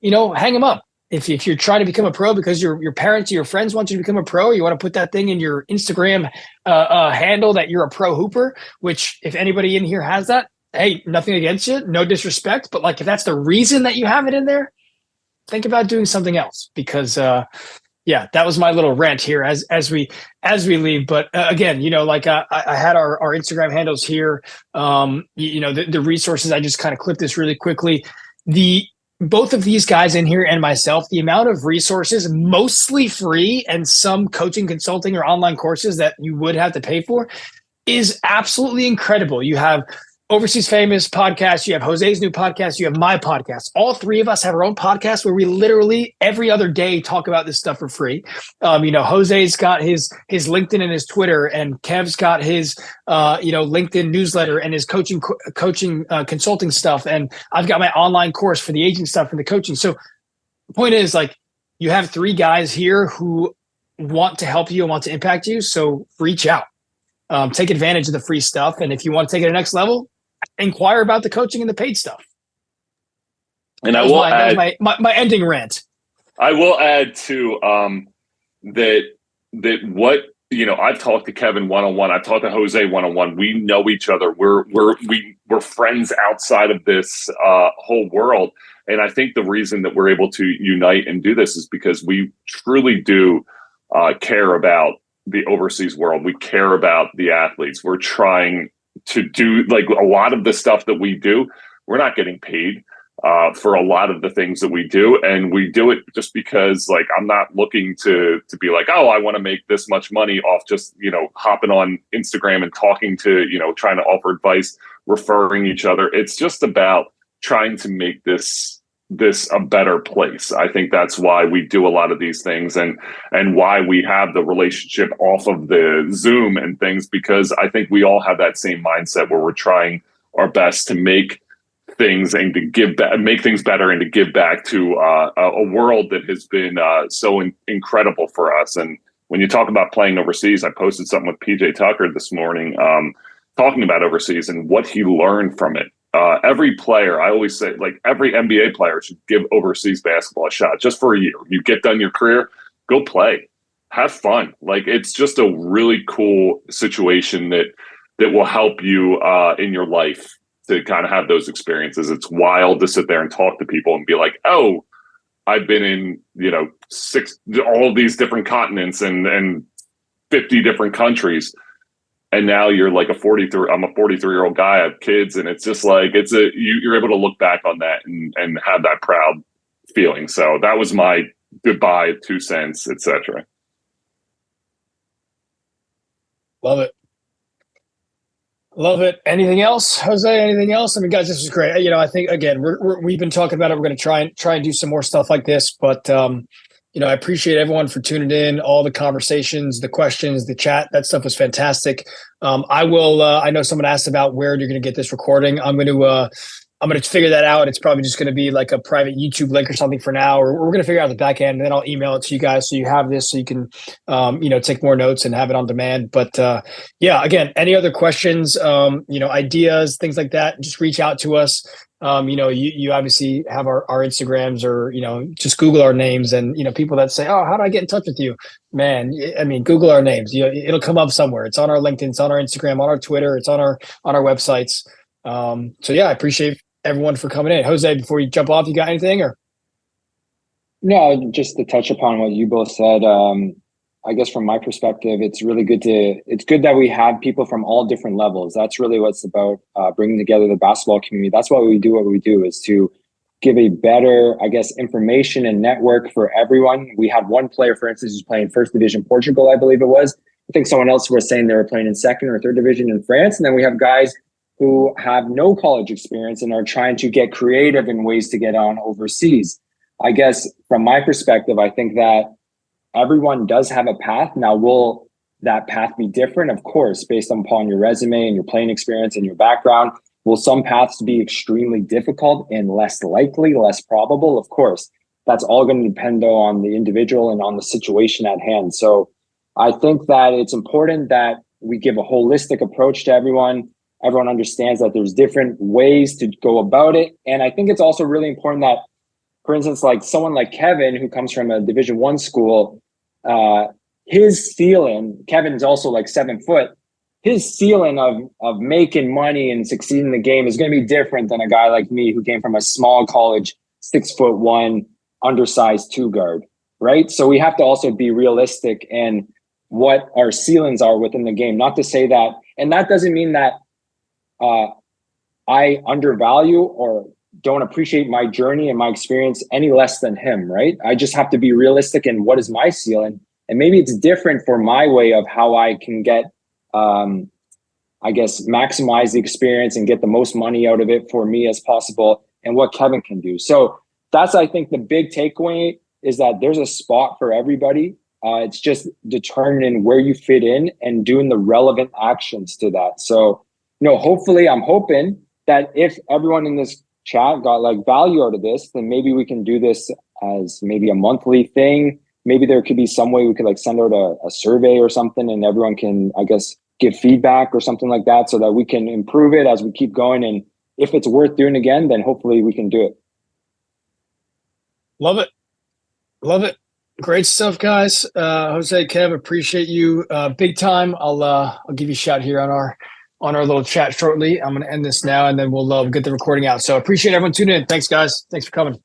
Speaker 1: hang them up. If you're trying to become a pro because your parents or your friends want you to become a pro, you want to put that thing in your Instagram handle that you're a pro hooper, which if anybody in here has that, hey, nothing against you, no disrespect. But like, if that's the reason that you have it in there, think about doing something else, because yeah, that was my little rant here as we leave. But again, I had our Instagram handles here. The resources. I just kind of clipped this really quickly. Both of these guys in here and myself, the amount of resources, mostly free, and some coaching, consulting, or online courses that you would have to pay for, is absolutely incredible. You have Overseas Famous podcast, you have Jose's new podcast, you have my podcast. All three of us have our own podcast where we literally every other day talk about this stuff for free. Jose's got his LinkedIn and his Twitter, and Kev's got his LinkedIn newsletter and his coaching consulting stuff, and I've got my online course for the aging stuff and the coaching. So the point is, like, you have three guys here who want to help you and want to impact you. So reach out, take advantage of the free stuff, and if you want to take it to the next level, inquire about the coaching and the paid stuff.
Speaker 2: And
Speaker 1: that was my ending rant.
Speaker 2: I will add too that what I've talked to Kevin one-on-one. I've talked to Jose one-on-one. We know each other. We're friends outside of this whole world. And I think the reason that we're able to unite and do this is because we truly do care about the overseas world. We care about the athletes. We're trying to do, like, a lot of the stuff that we do, we're not getting paid for a lot of the things that we do. And we do it just because, like, I'm not looking to be like, oh, I want to make this much money off just, hopping on Instagram and talking to, trying to offer advice, referring each other. It's just about trying to make this a better place. I think that's why we do a lot of these things, and why we have the relationship off of the Zoom and things, because I think we all have that same mindset where we're trying our best to make things and to give back, make things better, and to give back to a world that has been so incredible for us. And when you talk about playing overseas, I posted something with PJ Tucker this morning, talking about overseas and what he learned from it. Every player, I always say, like, every NBA player should give overseas basketball a shot just for a year. You get done your career, go play, have fun. Like, it's just a really cool situation that will help you in your life to kind of have those experiences. It's wild to sit there and talk to people and be like, oh, I've been in, all these different continents and 50 different countries. And now you're like I'm a 43-year-old guy, I have kids, and it's just like, you're able to look back on that and have that proud feeling. So that was my goodbye, 2 cents, etc.
Speaker 1: Love it. Love it. Anything else, Jose? Anything else? I mean, guys, this was great. I think, again, we've been talking about it. We're going to try and do some more stuff like this, but I appreciate everyone for tuning in, all the conversations, the questions, the chat. That stuff was fantastic. I know someone asked about where you're going to get this recording. I'm going to figure that out. It's probably just going to be like a private YouTube link or something for now, or we're going to figure out the back end, and then I'll email it to you guys so you have this, so you can, take more notes and have it on demand. But again, any other questions, ideas, things like that, just reach out to us. You obviously have our Instagrams, or, just Google our names, and, people that say, oh, how do I get in touch with you? Man, I mean, Google our names, it'll come up somewhere. It's on our LinkedIn, it's on our Instagram, on our Twitter, it's on our websites. I appreciate everyone for coming in. Jose, before you jump off, you got anything? Or
Speaker 3: no, just to touch upon what you both said. I guess from my perspective, it's good that we have people from all different levels. That's really what's about, bringing together the basketball community. That's why we do what we do, is to give a better, I guess, information and network for everyone. We had one player, for instance, who's playing first division Portugal, I believe it was. I think someone else was saying they were playing in second or third division in France. And then we have guys who have no college experience and are trying to get creative in ways to get on overseas. I guess from my perspective, I think that everyone does have a path. Now, will that path be different? Of course, based upon your resume and your playing experience and your background. Will some paths be extremely difficult and less likely, less probable? Of course. That's all going to depend, though, on the individual and on the situation at hand. So I think that it's important that we give a holistic approach to everyone. Everyone understands that there's different ways to go about it. And I think it's also really important that, for instance, like someone like Kevin, who comes from a Division I school, his ceiling, Kevin's also like 7 foot, his ceiling of making money and succeeding in the game is going to be different than a guy like me who came from a small college, 6'1", undersized 2 guard, right? So we have to also be realistic in what our ceilings are within the game. Not to say that, and that doesn't mean that I undervalue or don't appreciate my journey and my experience any less than him, right? I just have to be realistic in what is my ceiling. And maybe it's different for my way of how I can get, I guess, maximize the experience and get the most money out of it for me as possible, and what Kevin can do. So that's, I think, the big takeaway, is that there's a spot for everybody. It's just determining where you fit in and doing the relevant actions to that. So, hopefully, I'm hoping that if everyone in this chat got like value out of this, then maybe we can do this as maybe a monthly thing. Maybe there could be some way we could like send out a survey or something, and everyone can, I guess, give feedback or something like that, so that we can improve it as we keep going. And if it's worth doing again, then hopefully we can do it.
Speaker 1: Love it. Love it. Great stuff, guys. Jose, Kev, appreciate you big time. I'll give you a shout here on on our little chat shortly. I'm going to end this now, and then we'll get the recording out. So appreciate everyone tuning in. Thanks, guys. Thanks for coming.